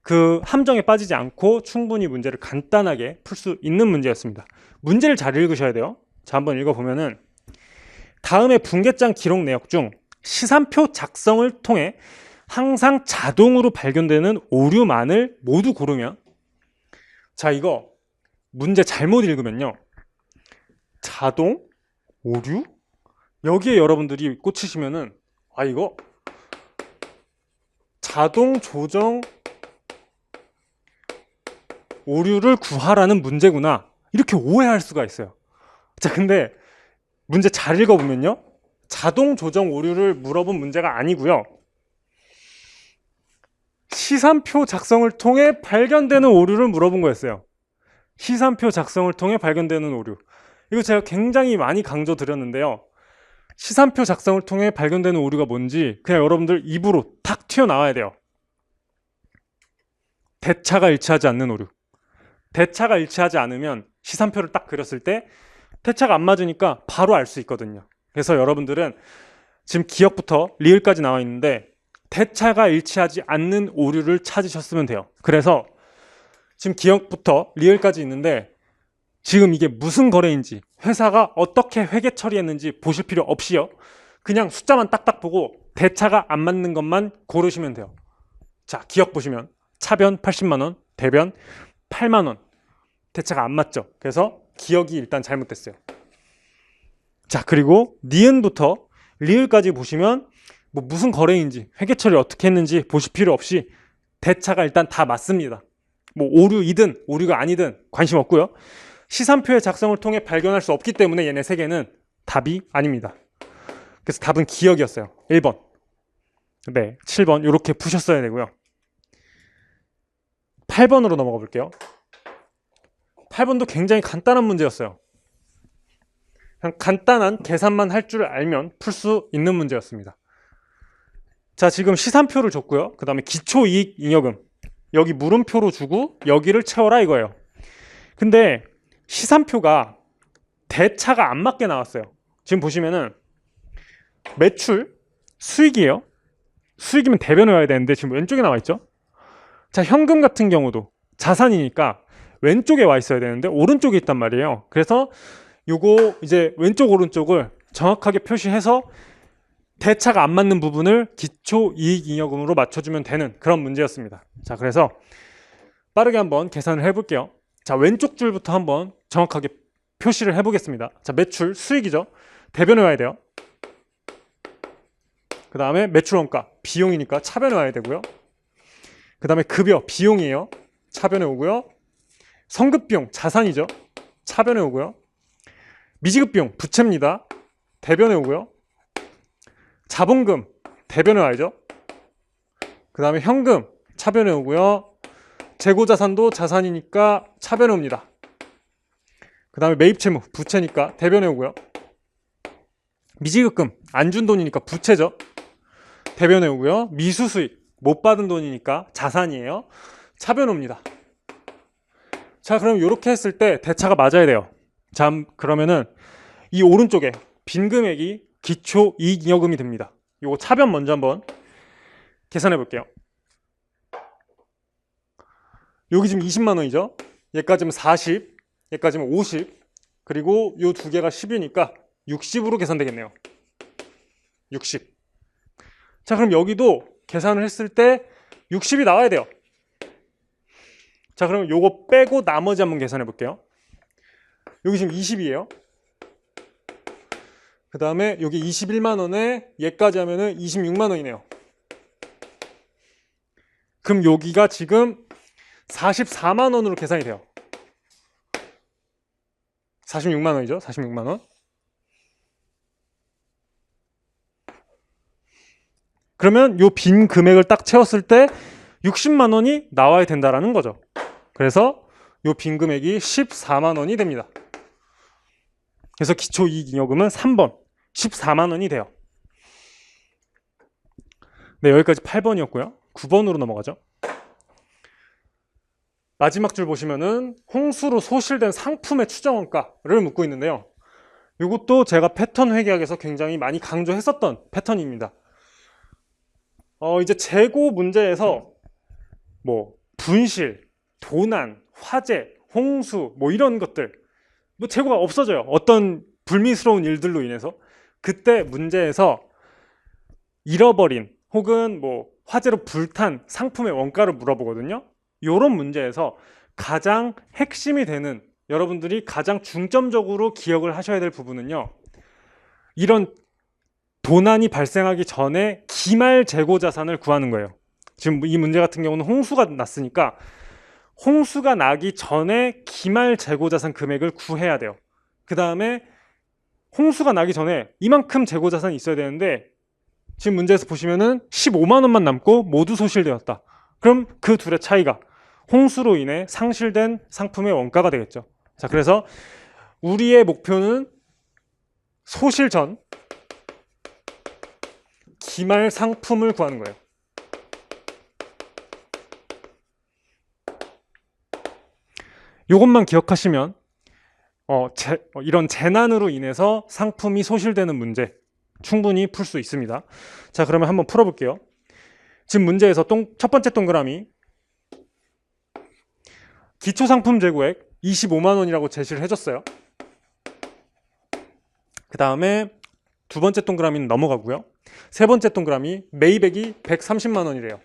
[SPEAKER 1] 그 함정에 빠지지 않고 충분히 문제를 간단하게 풀 수 있는 문제였습니다. 문제를 잘 읽으셔야 돼요. 자, 한번 읽어보면은, 다음의 분계장 기록 내역 중 시산표 작성을 통해 항상 자동으로 발견되는 오류만을 모두 고르면, 자, 이거 문제 잘못 읽으면요, 자동 오류? 여기에 여러분들이 꽂히시면은, 이거 자동 조정 오류를 구하라는 문제구나, 이렇게 오해할 수가 있어요. 자, 근데 문제 잘 읽어보면요, 자동 조정 오류를 물어본 문제가 아니고요, 시산표 작성을 통해 발견되는 오류를 물어본 거였어요. 시산표 작성을 통해 발견되는 오류. 이거 제가 굉장히 많이 강조드렸는데요, 시산표 작성을 통해 발견되는 오류가 뭔지 그냥 여러분들 입으로 탁 튀어나와야 돼요. 대차가 일치하지 않는 오류. 대차가 일치하지 않으면 시산표를 딱 그렸을 때 대차가 안 맞으니까 바로 알 수 있거든요. 그래서 여러분들은 지금 기역부터 리을까지 나와 있는데 대차가 일치하지 않는 오류를 찾으셨으면 돼요. 그래서 지금 기역부터 리을까지 있는데 지금 이게 무슨 거래인지, 회사가 어떻게 회계 처리했는지 보실 필요 없이요, 그냥 숫자만 딱딱 보고 대차가 안 맞는 것만 고르시면 돼요. 자, 기역 보시면 차변 80만 원, 대변 8만 원. 대차가 안 맞죠. 그래서 기역이 일단 잘못됐어요. 자, 그리고 니은부터 리을까지 보시면 무슨 거래인지, 회계 처리 어떻게 했는지 보실 필요 없이 대차가 일단 다 맞습니다. 오류이든 오류가 아니든 관심 없고요. 시산표의 작성을 통해 발견할 수 없기 때문에 얘네 세 개는 답이 아닙니다. 그래서 답은 기역이었어요. 1번. 네, 7번 이렇게 푸셨어야 되고요. 8번으로 넘어가 볼게요. 8번도 굉장히 간단한 문제였어요. 그냥 간단한 계산만 할 줄 알면 풀 수 있는 문제였습니다. 자, 지금 시산표를 줬고요. 그 다음에 기초이익 잉여금, 여기 물음표로 주고 여기를 채워라 이거예요. 근데 시산표가 대차가 안 맞게 나왔어요. 지금 보시면은 매출, 수익이에요. 수익이면 대변 외와야 되는데 지금 왼쪽에 나와 있죠. 자, 현금 같은 경우도 자산이니까 왼쪽에 와 있어야 되는데 오른쪽에 있단 말이에요. 그래서 요거 이제 왼쪽 오른쪽을 정확하게 표시해서 대차가 안 맞는 부분을 기초이익잉여금으로 맞춰주면 되는 그런 문제였습니다. 자, 그래서 빠르게 한번 계산을 해볼게요. 자, 왼쪽 줄부터 한번 정확하게 표시를 해보겠습니다. 자, 매출, 수익이죠. 대변에 와야 돼요. 그 다음에 매출 원가, 비용이니까 차변에 와야 되고요. 그 다음에 급여, 비용이에요. 차변에 오고요. 성급비용, 자산이죠. 차변에 오고요. 미지급비용, 부채입니다. 대변에 오고요. 자본금, 대변에 와야죠. 그 다음에 현금, 차변에 오고요. 재고자산도 자산이니까 차변에 옵니다. 그 다음에 매입채무, 부채니까 대변에 오고요. 미지급금, 안 준 돈이니까 부채죠. 대변에 오고요. 미수수익, 못 받은 돈이니까 자산이에요. 차변에 옵니다. 자, 그럼 이렇게 했을 때 대차가 맞아야 돼요. 자, 그러면은 이 오른쪽에 빈 금액이 기초이익잉여금이 됩니다. 요거 차변 먼저 한번 계산해 볼게요. 여기 지금 20만 원이죠. 얘까지는 40, 얘까지는 50, 그리고 요 두 개가 10이니까 60으로 계산되겠네요. 60. 자, 그럼 여기도 계산을 했을 때 60이 나와야 돼요. 자, 그럼 요거 빼고 나머지 한번 계산해 볼게요. 여기 지금 20이에요. 그 다음에 여기 21만 원에 얘까지 하면은 26만 원이네요. 그럼 여기가 지금 44만 원으로 계산이 돼요. 46만 원이죠. 46만 원. 그러면 요 빈 금액을 딱 채웠을 때 60만 원이 나와야 된다라는 거죠. 그래서 요 빈 금액이 14만 원이 됩니다. 그래서 기초이익잉여금은 3번 14만 원이 돼요. 네, 여기까지 8번이었고요. 9번으로 넘어가죠. 마지막 줄 보시면은 홍수로 소실된 상품의 추정원가를 묻고 있는데요. 이것도 제가 패턴 회계학에서 굉장히 많이 강조했었던 패턴입니다. 이제 재고 문제에서 뭐 분실, 도난, 화재, 홍수 뭐 이런 것들 뭐 재고가 없어져요. 어떤 불미스러운 일들로 인해서 그때 문제에서 잃어버린 혹은 뭐 화재로 불탄 상품의 원가를 물어보거든요. 이런 문제에서 가장 핵심이 되는 여러분들이 가장 중점적으로 기억을 하셔야 될 부분은요. 이런 도난이 발생하기 전에 기말 재고 자산을 구하는 거예요. 지금 이 문제 같은 경우는 홍수가 났으니까 홍수가 나기 전에 기말 재고 자산 금액을 구해야 돼요. 그 다음에 홍수가 나기 전에 이만큼 재고 자산이 있어야 되는데 지금 문제에서 보시면은 15만 원만 남고 모두 소실되었다. 그럼 그 둘의 차이가 홍수로 인해 상실된 상품의 원가가 되겠죠. 자, 그래서 우리의 목표는 소실 전 기말 상품을 구하는 거예요. 이것만 기억하시면 이런 재난으로 인해서 상품이 소실되는 문제 충분히 풀 수 있습니다. 자, 그러면 한번 풀어볼게요. 지금 문제에서 첫 번째 동그라미 기초상품 재고액 25만 원이라고 제시를 해줬어요. 그 다음에 두 번째 동그라미는 넘어가고요. 세 번째 동그라미 매입액이 130만 원이래요.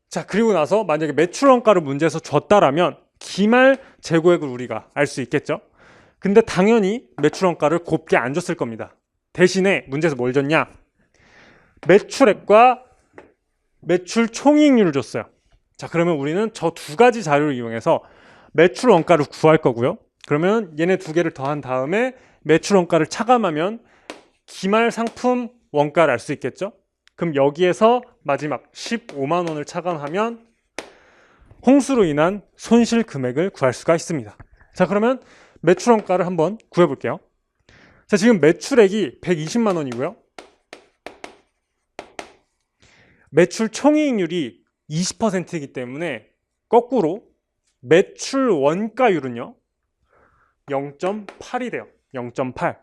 [SPEAKER 1] 자, 그리고 나서 만약에 매출원가를 문제에서 줬다라면 기말 재고액을 우리가 알 수 있겠죠. 근데 당연히 매출원가를 곱게 안 줬을 겁니다. 대신에 문제에서 뭘 줬냐? 매출액과 매출 총이익률을 줬어요. 자, 그러면 우리는 저 두 가지 자료를 이용해서 매출 원가를 구할 거고요. 그러면 얘네 두 개를 더한 다음에 매출 원가를 차감하면 기말 상품 원가를 알 수 있겠죠. 그럼 여기에서 마지막 15만 원을 차감하면 홍수로 인한 손실 금액을 구할 수가 있습니다. 자, 그러면 매출 원가를 한번 구해 볼게요. 자, 지금 매출액이 120만 원이고요. 매출 총이익률이 20%이기 때문에 거꾸로 매출 원가율은요 0.8이 돼요. 0.8.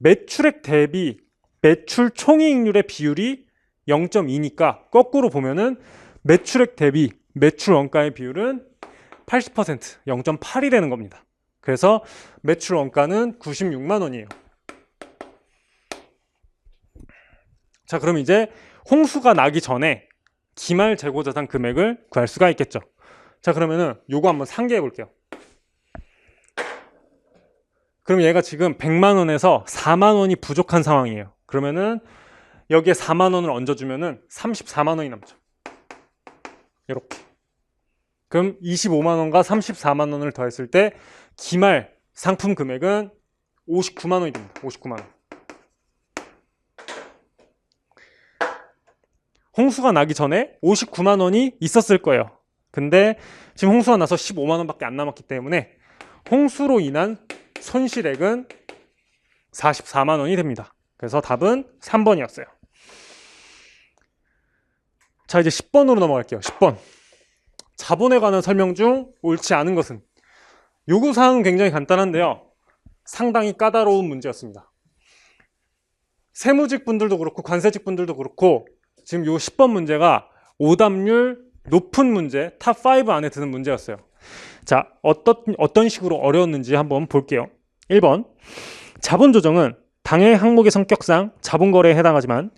[SPEAKER 1] 매출액 대비 매출 총이익률의 비율이 0.2니까 거꾸로 보면은 매출액 대비 매출 원가의 비율은 80%, 0.8이 되는 겁니다. 그래서 매출 원가는 96만 원이에요. 자, 그럼 이제 홍수가 나기 전에 기말 재고자산 금액을 구할 수가 있겠죠. 자, 그러면은 요거 한번 상기해 볼게요. 그럼 얘가 지금 100만 원에서 4만 원이 부족한 상황이에요. 그러면은 여기에 4만 원을 얹어주면은 34만 원이 남죠. 이렇게. 그럼 25만 원과 34만 원을 더했을 때 기말 상품 금액은 59만 원이 됩니다. 59만 원. 홍수가 나기 전에 59만 원이 있었을 거예요. 근데 지금 홍수가 나서 15만 원밖에 안 남았기 때문에 홍수로 인한 손실액은 44만 원이 됩니다. 그래서 답은 3번이었어요. 자, 이제 10번으로 넘어갈게요. 10번. 자본에 관한 설명 중 옳지 않은 것은? 요구사항은 굉장히 간단한데요. 상당히 까다로운 문제였습니다. 세무직 분들도 그렇고 관세직 분들도 그렇고 지금 요 10번 문제가 오답률 높은 문제, 탑5 안에 드는 문제였어요. 자, 어떤 식으로 어려웠는지 한번 볼게요. 1번. 자본 조정은 당해 항목의 성격상 자본거래에 해당하지만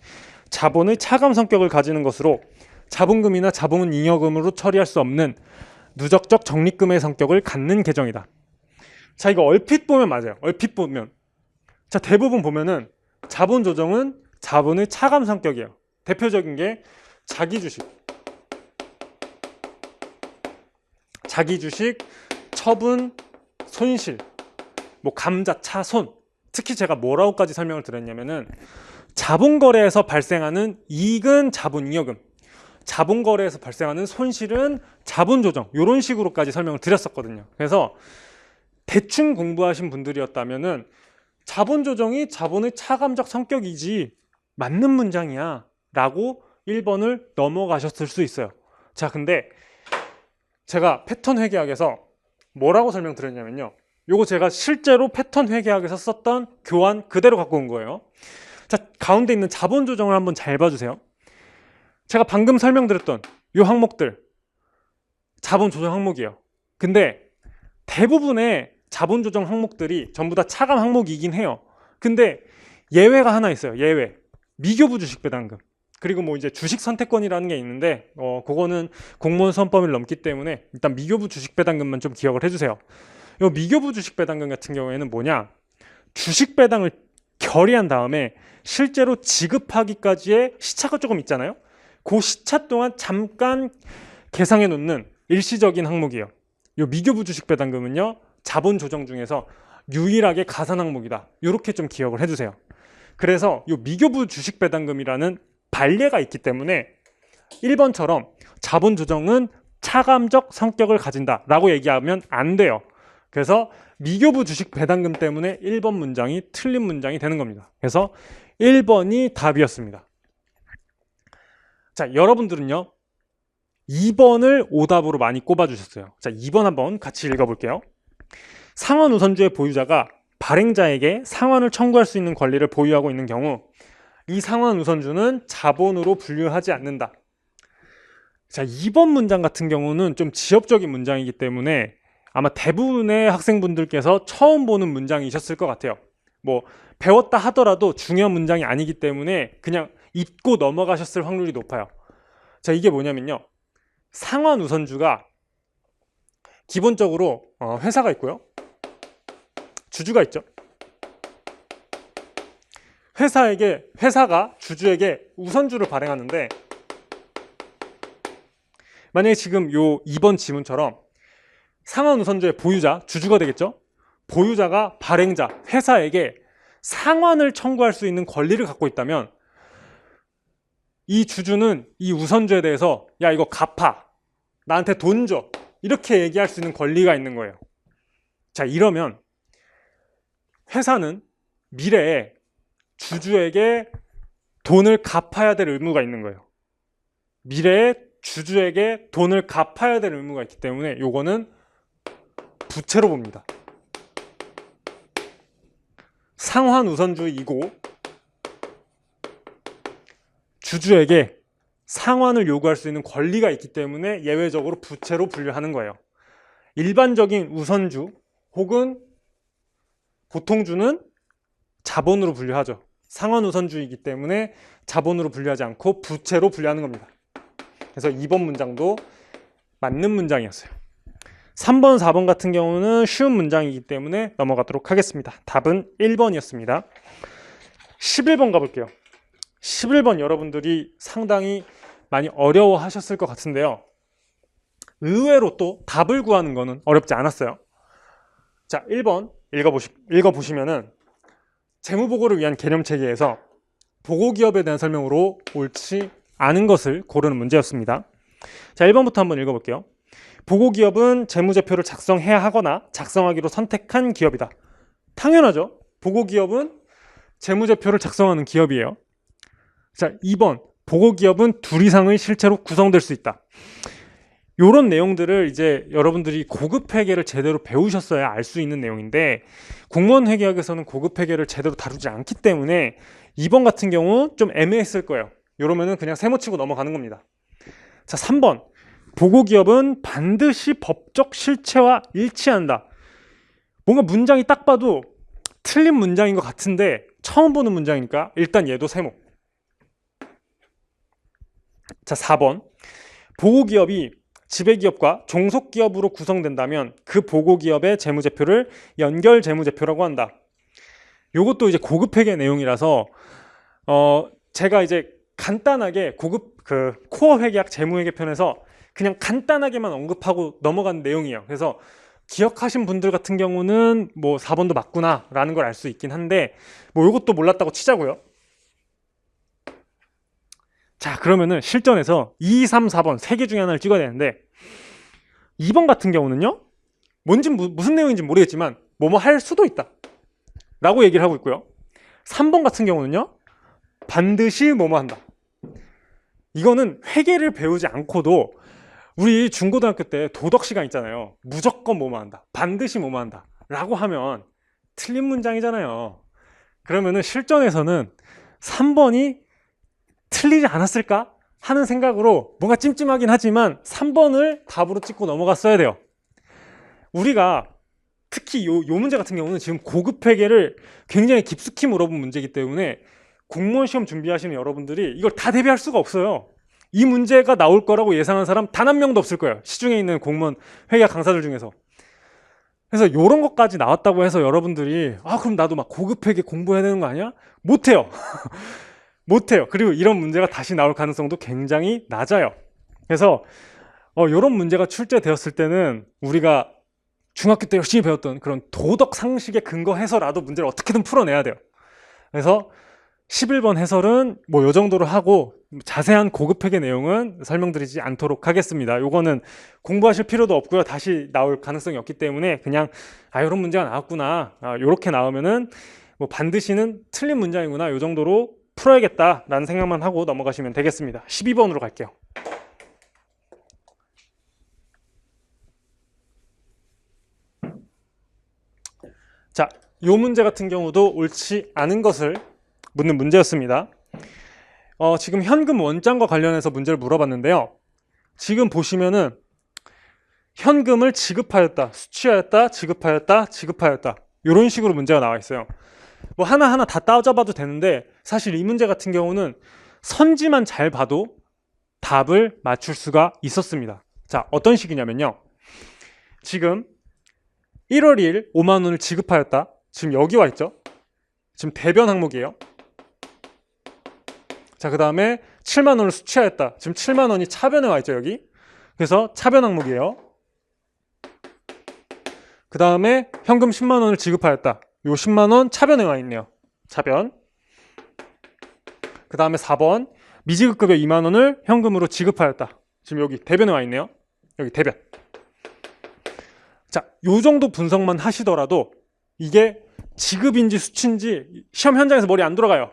[SPEAKER 1] 자본의 차감 성격을 가지는 것으로 자본금이나 자본 잉여금으로 처리할 수 없는 누적적 적립금의 성격을 갖는 계정이다. 자, 이거 얼핏 보면 맞아요. 얼핏 보면. 자, 대부분 보면은 자본 조정은 자본의 차감 성격이에요. 대표적인 게 자기 주식, 처분, 손실, 뭐 감자, 차, 손. 특히 제가 뭐라고까지 설명을 드렸냐면은 자본거래에서 발생하는 이익은 자본잉여금, 자본거래에서 발생하는 손실은 자본조정, 이런 식으로까지 설명을 드렸었거든요. 그래서 대충 공부하신 분들이었다면은 자본조정이 자본의 차감적 성격이지 맞는 문장이야 라고 1번을 넘어가셨을 수 있어요. 자, 근데 제가 패턴 회계학에서 뭐라고 설명드렸냐면요, 요거 제가 실제로 패턴 회계학에서 썼던 교환 그대로 갖고 온 거예요. 자, 가운데 있는 자본 조정을 한번 잘 봐주세요. 제가 방금 설명드렸던 요 항목들 자본 조정 항목이에요. 근데 대부분의 자본 조정 항목들이 전부 다 차감 항목이긴 해요. 근데 예외가 하나 있어요. 예외. 미교부 주식 배당금. 그리고 뭐 이제 주식 선택권이라는 게 있는데 그거는 공무원 선법을 넘기 때문에 일단 미교부 주식 배당금만 좀 기억을 해주세요. 이 미교부 주식 배당금 같은 경우에는 뭐냐, 주식 배당을 결의한 다음에 실제로 지급하기까지의 시차가 조금 있잖아요. 그 시차 동안 잠깐 계상해 놓는 일시적인 항목이에요. 이 미교부 주식 배당금은요, 자본 조정 중에서 유일하게 가산 항목이다. 이렇게 좀 기억을 해주세요. 그래서 이 미교부 주식 배당금이라는 반례가 있기 때문에 1번처럼 자본 조정은 차감적 성격을 가진다라고 얘기하면 안 돼요. 그래서 미교부 주식 배당금 때문에 1번 문장이 틀린 문장이 되는 겁니다. 그래서 1번이 답이었습니다. 자, 여러분들은요 2번을 오답으로 많이 꼽아주셨어요. 자, 2번 한번 같이 읽어볼게요. 상환 우선주의 보유자가 발행자에게 상환을 청구할 수 있는 권리를 보유하고 있는 경우 이 상환 우선주는 자본으로 분류하지 않는다. 자, 2번 문장 같은 경우는 좀 지엽적인 문장이기 때문에 아마 대부분의 학생분들께서 처음 보는 문장이셨을 것 같아요. 뭐 배웠다 하더라도 중요한 문장이 아니기 때문에 그냥 잊고 넘어가셨을 확률이 높아요. 자, 이게 뭐냐면요, 상환 우선주가 기본적으로 회사가 있고요, 주주가 있죠. 회사가 주주에게 우선주를 발행하는데, 만약에 지금 요 2번 지문처럼 상환 우선주의 보유자, 주주가 되겠죠. 보유자가 발행자, 회사에게 상환을 청구할 수 있는 권리를 갖고 있다면 이 주주는 이 우선주에 대해서 야, 이거 갚아, 나한테 돈 줘, 이렇게 얘기할 수 있는 권리가 있는 거예요. 자, 이러면 회사는 미래에 주주에게 돈을 갚아야 될 의무가 있는 거예요. 미래에 주주에게 돈을 갚아야 될 의무가 있기 때문에 요거는 부채로 봅니다. 상환 우선주의이고 주주에게 상환을 요구할 수 있는 권리가 있기 때문에 예외적으로 부채로 분류하는 거예요. 일반적인 우선주 혹은 보통주는 자본으로 분류하죠. 상환 우선주의이기 때문에 자본으로 분류하지 않고 부채로 분류하는 겁니다. 그래서 2번 문장도 맞는 문장이었어요. 3번, 4번 같은 경우는 쉬운 문장이기 때문에 넘어가도록 하겠습니다. 답은 1번이었습니다. 11번 가볼게요. 11번 여러분들이 상당히 많이 어려워하셨을 것 같은데요. 의외로 또 답을 구하는 거는 어렵지 않았어요. 자, 1번 읽어보시면은 재무보고를 위한 개념체계에서 보고기업에 대한 설명으로 옳지 않은 것을 고르는 문제였습니다. 자, 1번부터 한번 읽어볼게요. 보고기업은 재무제표를 작성해야 하거나 작성하기로 선택한 기업이다. 당연하죠. 보고기업은 재무제표를 작성하는 기업이에요. 자, 2번 보고기업은 둘 이상의 실체로 구성될 수 있다. 이런 내용들을 이제 여러분들이 고급회계를 제대로 배우셨어야 알 수 있는 내용인데 공무원 회계학에서는 고급회계를 제대로 다루지 않기 때문에 2번 같은 경우 좀 애매했을 거예요. 이러면은 그냥 세모치고 넘어가는 겁니다. 자, 3번 보고기업은 반드시 법적 실체와 일치한다. 뭔가 문장이 딱 봐도 틀린 문장인 것 같은데 처음 보는 문장이니까 일단 얘도 세모. 자, 4번 보고기업이 지배기업과 종속기업으로 구성된다면 그 보고기업의 재무제표를 연결재무제표라고 한다. 이것도 이제 고급회계 내용이라서 제가 이제 간단하게 고급 코어 회계학 재무회계 편에서 그냥 간단하게만 언급하고 넘어간 내용이에요. 그래서 기억하신 분들 같은 경우는 뭐 4번도 맞구나 라는 걸 알 수 있긴 한데 뭐 이것도 몰랐다고 치자고요. 자, 그러면은 실전에서 2, 3, 4번 세 개 중에 하나를 찍어야 되는데 2번 같은 경우는요, 뭔지 무슨 내용인지 모르겠지만 뭐뭐 할 수도 있다 라고 얘기를 하고 있고요. 3번 같은 경우는요, 반드시 뭐뭐 한다. 이거는 회계를 배우지 않고도 우리 중고등학교 때 도덕 시간 있잖아요. 무조건 뭐뭐 한다, 반드시 뭐뭐 한다 라고 하면 틀린 문장이잖아요. 그러면은 실전에서는 3번이 틀리지 않았을까 하는 생각으로 뭔가 찜찜하긴 하지만 3번을 답으로 찍고 넘어갔어야 돼요. 우리가 특히 요 문제 같은 경우는 지금 고급 회계를 굉장히 깊숙이 물어본 문제이기 때문에 공무원 시험 준비하시는 여러분들이 이걸 다 대비할 수가 없어요. 이 문제가 나올 거라고 예상한 사람 단 한 명도 없을 거예요. 시중에 있는 공무원 회계 강사들 중에서. 그래서 이런 것까지 나왔다고 해서 여러분들이 그럼 나도 막 고급 회계 공부해야 되는 거 아니야? 못해요. 못해요. 그리고 이런 문제가 다시 나올 가능성도 굉장히 낮아요. 그래서 이런 문제가 출제되었을 때는 우리가 중학교 때 열심히 배웠던 그런 도덕 상식에 근거해서라도 문제를 어떻게든 풀어내야 돼요. 그래서 11번 해설은 뭐 요 정도로 하고 자세한 고급 회계 내용은 설명드리지 않도록 하겠습니다. 요거는 공부하실 필요도 없고요. 다시 나올 가능성이 없기 때문에 그냥 이런 문제가 나왔구나. 요렇게 나오면은 뭐 반드시는 틀린 문장이구나. 요 정도로 풀어야겠다라는 생각만 하고 넘어가시면 되겠습니다. 12번으로 갈게요. 자, 요 문제 같은 경우도 옳지 않은 것을 묻는 문제였습니다. 지금 현금 원장과 관련해서 문제를 물어봤는데요. 지금 보시면은 현금을 지급하였다, 수취하였다, 지급하였다, 지급하였다 이런 식으로 문제가 나와 있어요. 뭐 하나하나 다 따져봐도 되는데 사실 이 문제 같은 경우는 선지만 잘 봐도 답을 맞출 수가 있었습니다. 자, 어떤 식이냐면요. 지금 1월 2일 5만 원을 지급하였다. 지금 여기 와 있죠. 지금 대변 항목이에요. 자, 그 다음에 7만 원을 수취하였다. 지금 7만 원이 차변에 와 있죠, 여기. 그래서 차변 항목이에요. 그 다음에 현금 10만 원을 지급하였다. 요 10만 원 차변에 와 있네요. 차변. 그 다음에 4번 미지급급여 2만 원을 현금으로 지급하였다. 지금 여기 대변에 와 있네요. 여기 대변. 자, 요 정도 분석만 하시더라도 이게 지급인지 수취인지 시험 현장에서 머리 안 돌아가요.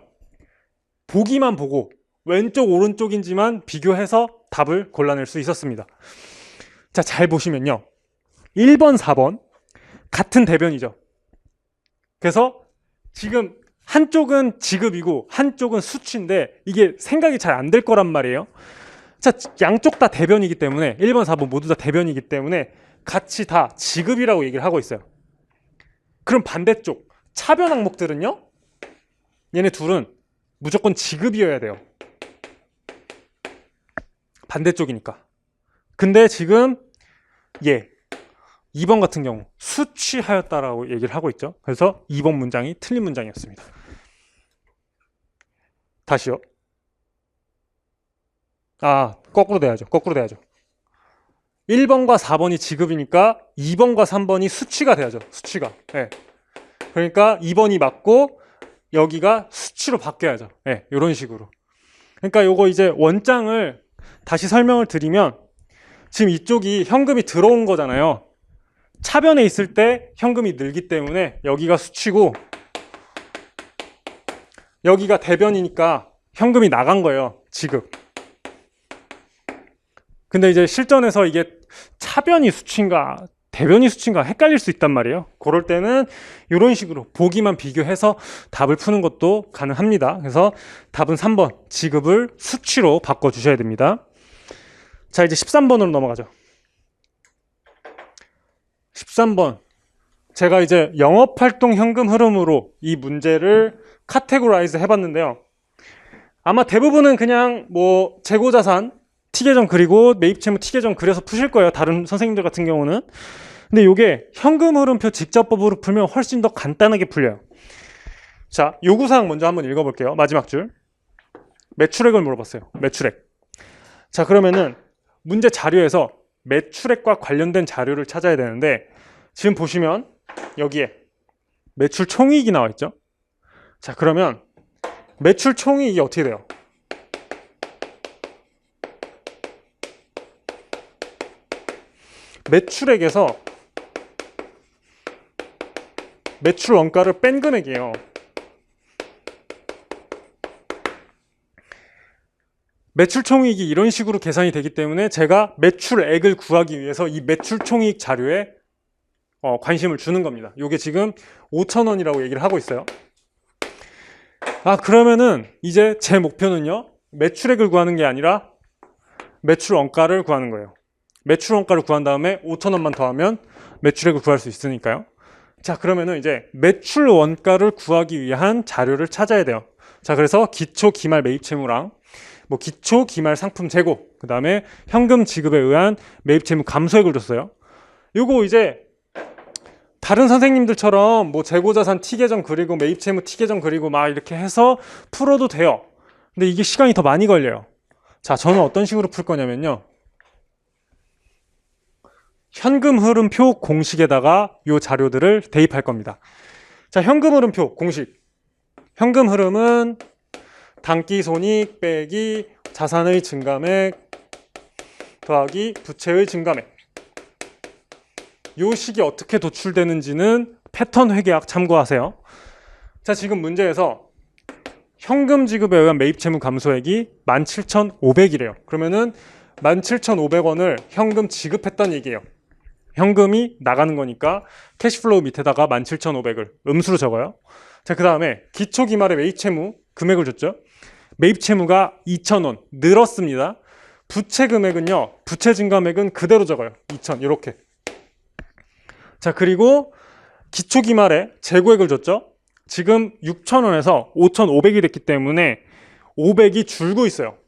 [SPEAKER 1] 보기만 보고 왼쪽 오른쪽인지만 비교해서 답을 골라낼 수 있었습니다. 자, 잘 보시면요. 1번, 4번 같은 대변이죠. 그래서 지금 한쪽은 지급이고 한쪽은 수취인데 이게 생각이 잘 안 될 거란 말이에요. 자, 양쪽 다 대변이기 때문에 1번, 4번 모두 다 대변이기 때문에 같이 다 지급이라고 얘기를 하고 있어요. 그럼 반대쪽 차변 항목들은요? 얘네 둘은 무조건 지급이어야 돼요. 반대쪽이니까. 근데 지금 2번 같은 경우 수취하였다라고 얘기를 하고 있죠. 그래서 2번 문장이 틀린 문장이었습니다. 다시요. 거꾸로 돼야죠. 1번과 4번이 지급이니까 2번과 3번이 수취가 돼야죠. 수취가. 네. 그러니까 2번이 맞고 여기가 수취로 바뀌어야죠. 네, 이런 식으로. 그러니까 요거 이제 원장을 다시 설명을 드리면 지금 이쪽이 현금이 들어온 거잖아요. 차변에 있을 때 현금이 늘기 때문에 여기가 수취고 여기가 대변이니까 현금이 나간 거예요. 지급. 근데 이제 실전에서 이게 차변이 수치인가 대변이 수치인가 헷갈릴 수 있단 말이에요. 그럴 때는 이런 식으로 보기만 비교해서 답을 푸는 것도 가능합니다. 그래서 답은 3번 지급을 수치로 바꿔주셔야 됩니다. 자, 이제 13번으로 넘어가죠. 13번 제가 이제 영업활동 현금 흐름으로 이 문제를 카테고라이즈 해봤는데요. 아마 대부분은 그냥 뭐 재고자산 T계정 그리고 매입채무 T계정 그려서 푸실 거예요. 다른 선생님들 같은 경우는. 근데 이게 현금 흐름표 직접법으로 풀면 훨씬 더 간단하게 풀려요. 자, 요구사항 먼저 한번 읽어볼게요. 마지막 줄. 매출액을 물어봤어요. 매출액. 자, 그러면은 문제 자료에서 매출액과 관련된 자료를 찾아야 되는데 지금 보시면 여기에 매출 총이익이 나와 있죠. 자, 그러면 매출 총이익이 어떻게 돼요? 매출액에서 매출 원가를 뺀 금액이에요. 매출 총이익이 이런 식으로 계산이 되기 때문에 제가 매출액을 구하기 위해서 이 매출 총이익 자료에 관심을 주는 겁니다. 이게 지금 5,000원이라고 얘기를 하고 있어요. 그러면은 이제 제 목표는요, 매출액을 구하는 게 아니라 매출 원가를 구하는 거예요. 매출 원가를 구한 다음에 5,000원만 더하면 매출액을 구할 수 있으니까요. 자, 그러면은 이제 매출 원가를 구하기 위한 자료를 찾아야 돼요. 자, 그래서 기초 기말 매입 채무랑 뭐 기초 기말 상품 재고, 그 다음에 현금 지급에 의한 매입 채무 감소액을 줬어요. 요거 이제 다른 선생님들처럼 뭐 재고자산 T계정 그리고 매입 채무 T계정 그리고 막 이렇게 해서 풀어도 돼요. 근데 이게 시간이 더 많이 걸려요. 자, 저는 어떤 식으로 풀 거냐면요, 현금 흐름표 공식에다가 이 자료들을 대입할 겁니다. 자, 현금 흐름표 공식. 현금 흐름은 단기 손익 빼기 자산의 증가액 더하기 부채의 증가액. 이 식이 어떻게 도출되는지는 패턴 회계학 참고하세요. 자, 지금 문제에서 현금 지급에 의한 매입 채무 감소액이 17,500이래요. 그러면은 17,500원을 현금 지급했다는 얘기예요. 현금이 나가는 거니까 캐시플로우 밑에다가 17,500을 음수로 적어요. 자, 그 다음에 기초기말의 매입채무 금액을 줬죠. 매입채무가 2,000원 늘었습니다. 부채 금액은요, 부채 증가액은 그대로 적어요. 2,000 이렇게. 자, 그리고 기초기말에 재고액을 줬죠. 지금 6,000원에서 5,500이 됐기 때문에 500이 줄고 있어요.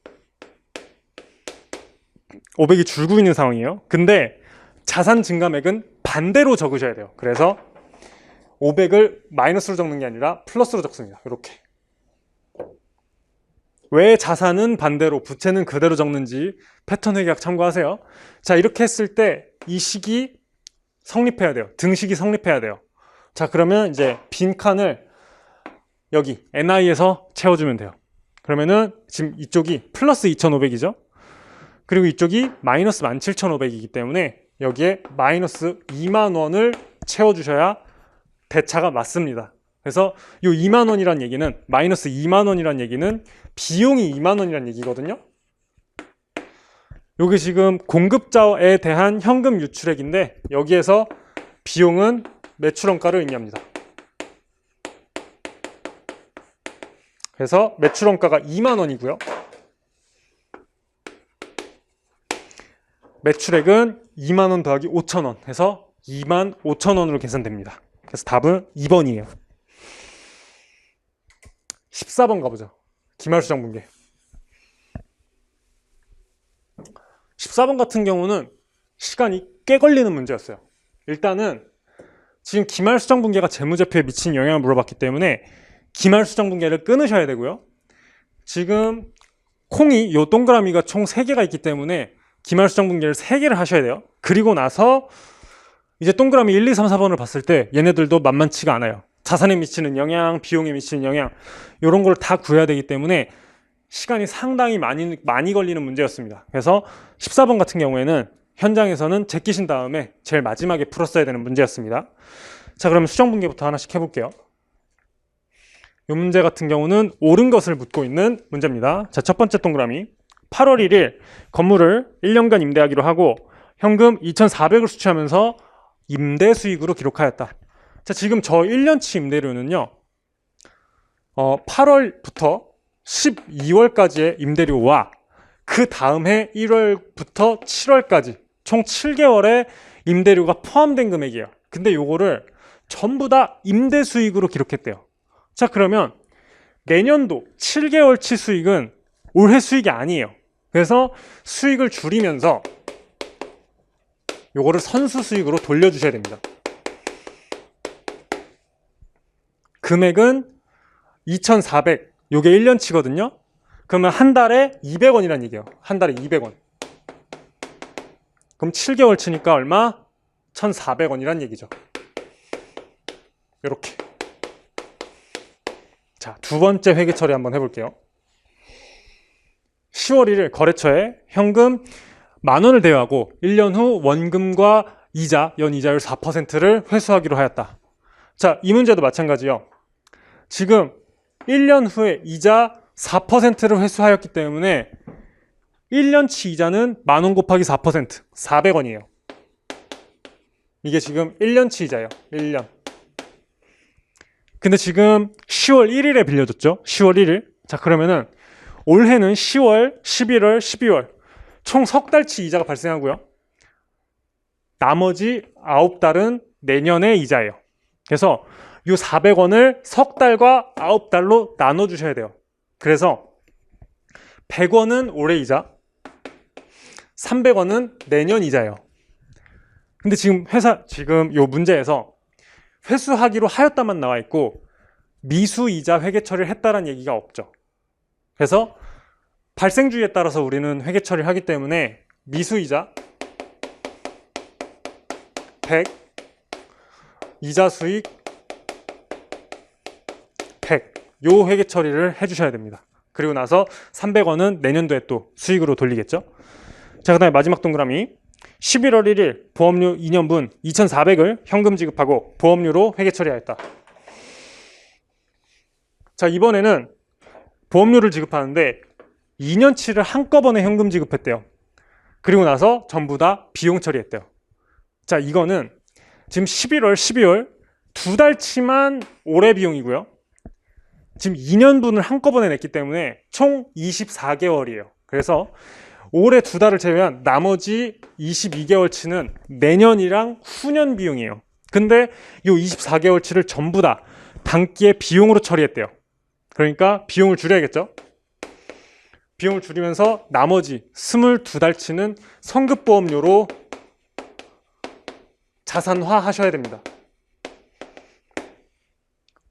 [SPEAKER 1] 500이 줄고 있는 상황이에요. 근데 자산 증가액은 반대로 적으셔야 돼요. 그래서 500을 마이너스로 적는 게 아니라 플러스로 적습니다. 이렇게. 왜 자산은 반대로 부채는 그대로 적는지 패턴 회계학 참고하세요. 자, 이렇게 했을 때 이 식이 성립해야 돼요. 등식이 성립해야 돼요. 자, 그러면 이제 빈 칸을 여기 NI에서 채워주면 돼요. 그러면은 지금 이쪽이 플러스 2,500이죠. 그리고 이쪽이 마이너스 17,500이기 때문에 여기에 마이너스 2만 원을 채워주셔야 대차가 맞습니다. 그래서 이 2만 원이란 얘기는, 마이너스 2만 원이란 얘기는 비용이 2만 원이란 얘기거든요. 여기 지금 공급자에 대한 현금 유출액인데 여기에서 비용은 매출원가를 의미합니다. 그래서 매출원가가 2만 원이고요. 매출액은 2만 원 더하기 5천 원 해서 2만 5천 원으로 계산됩니다. 그래서 답은 2번이에요. 14번 가보죠. 기말수정분계. 14번 같은 경우는 시간이 꽤 걸리는 문제였어요. 일단은 지금 기말수정분계가 재무제표에 미친 영향을 물어봤기 때문에 기말수정분계를 끊으셔야 되고요. 지금 콩이 요 동그라미가 총 3개가 있기 때문에 기말수정분계를 3개를 하셔야 돼요. 그리고 나서 이제 동그라미 1, 2, 3, 4번을 봤을 때 얘네들도 만만치가 않아요. 자산에 미치는 영향, 비용에 미치는 영향 이런 걸 다 구해야 되기 때문에 시간이 상당히 많이 걸리는 문제였습니다. 그래서 14번 같은 경우에는 현장에서는 제끼신 다음에 제일 마지막에 풀었어야 되는 문제였습니다. 자, 그러면 수정분계부터 하나씩 해볼게요. 이 문제 같은 경우는 옳은 것을 묻고 있는 문제입니다. 자, 첫 번째 동그라미 8월 1일 건물을 1년간 임대하기로 하고 현금 2,400을 수취하면서 임대 수익으로 기록하였다. 자, 지금 저 1년치 임대료는요 8월부터 12월까지의 임대료와 그 다음 해 1월부터 7월까지 총 7개월의 임대료가 포함된 금액이에요. 근데 요거를 전부 다 임대 수익으로 기록했대요. 자, 그러면 내년도 7개월치 수익은 올해 수익이 아니에요. 그래서 수익을 줄이면서 요거를 선수 수익으로 돌려주셔야 됩니다. 금액은 2,400, 요게 1년치거든요. 그러면 한 달에 200원이란 얘기예요. 한 달에 200원. 그럼 7개월 치니까 얼마? 1,400원이란 얘기죠. 이렇게. 자, 두 번째 회계 처리 한번 해볼게요. 10월 1일 거래처에 현금 10,000원을 대여하고 1년 후 원금과 이자, 연이자율 4%를 회수하기로 하였다. 자, 이 문제도 마찬가지요. 지금 1년 후에 이자 4%를 회수하였기 때문에 1년치 이자는 10,000원 곱하기 4%, 400원이에요. 이게 지금 1년치 이자예요. 1년. 근데 지금 10월 1일에 빌려줬죠. 10월 1일. 자, 그러면은 올해는 10월, 11월, 12월 총 석 달치 이자가 발생하고요. 나머지 9달은 내년의 이자예요. 그래서 이 400원을 석 달과 9달로 나눠주셔야 돼요. 그래서 100원은 올해 이자, 300원은 내년 이자예요. 근데 지금 지금 요 문제에서 회수하기로 하였다만 나와 있고 미수이자 회계 처리를 했다는 얘기가 없죠. 그래서 발생주의에 따라서 우리는 회계 처리를 하기 때문에 미수이자 100, 이자 수익 100, 요 회계 처리를 해주셔야 됩니다. 그리고 나서 300원은 내년도에 또 수익으로 돌리겠죠. 자, 그 다음에 마지막 동그라미 11월 1일 보험료 2년분 2,400을 현금 지급하고 보험료로 회계 처리하였다. 자, 이번에는 보험료를 지급하는데 2년치를 한꺼번에 현금 지급했대요. 그리고 나서 전부 다 비용 처리했대요. 자, 이거는 지금 11월, 12월 두 달치만 올해 비용이고요. 지금 2년분을 한꺼번에 냈기 때문에 총 24개월이에요. 그래서 올해 두 달을 제외한 나머지 22개월치는 내년이랑 후년 비용이에요. 근데 이 24개월치를 전부 다 단기에 비용으로 처리했대요. 그러니까 비용을 줄여야겠죠. 비용을 줄이면서 나머지 22달치는 성급보험료로 자산화 하셔야 됩니다.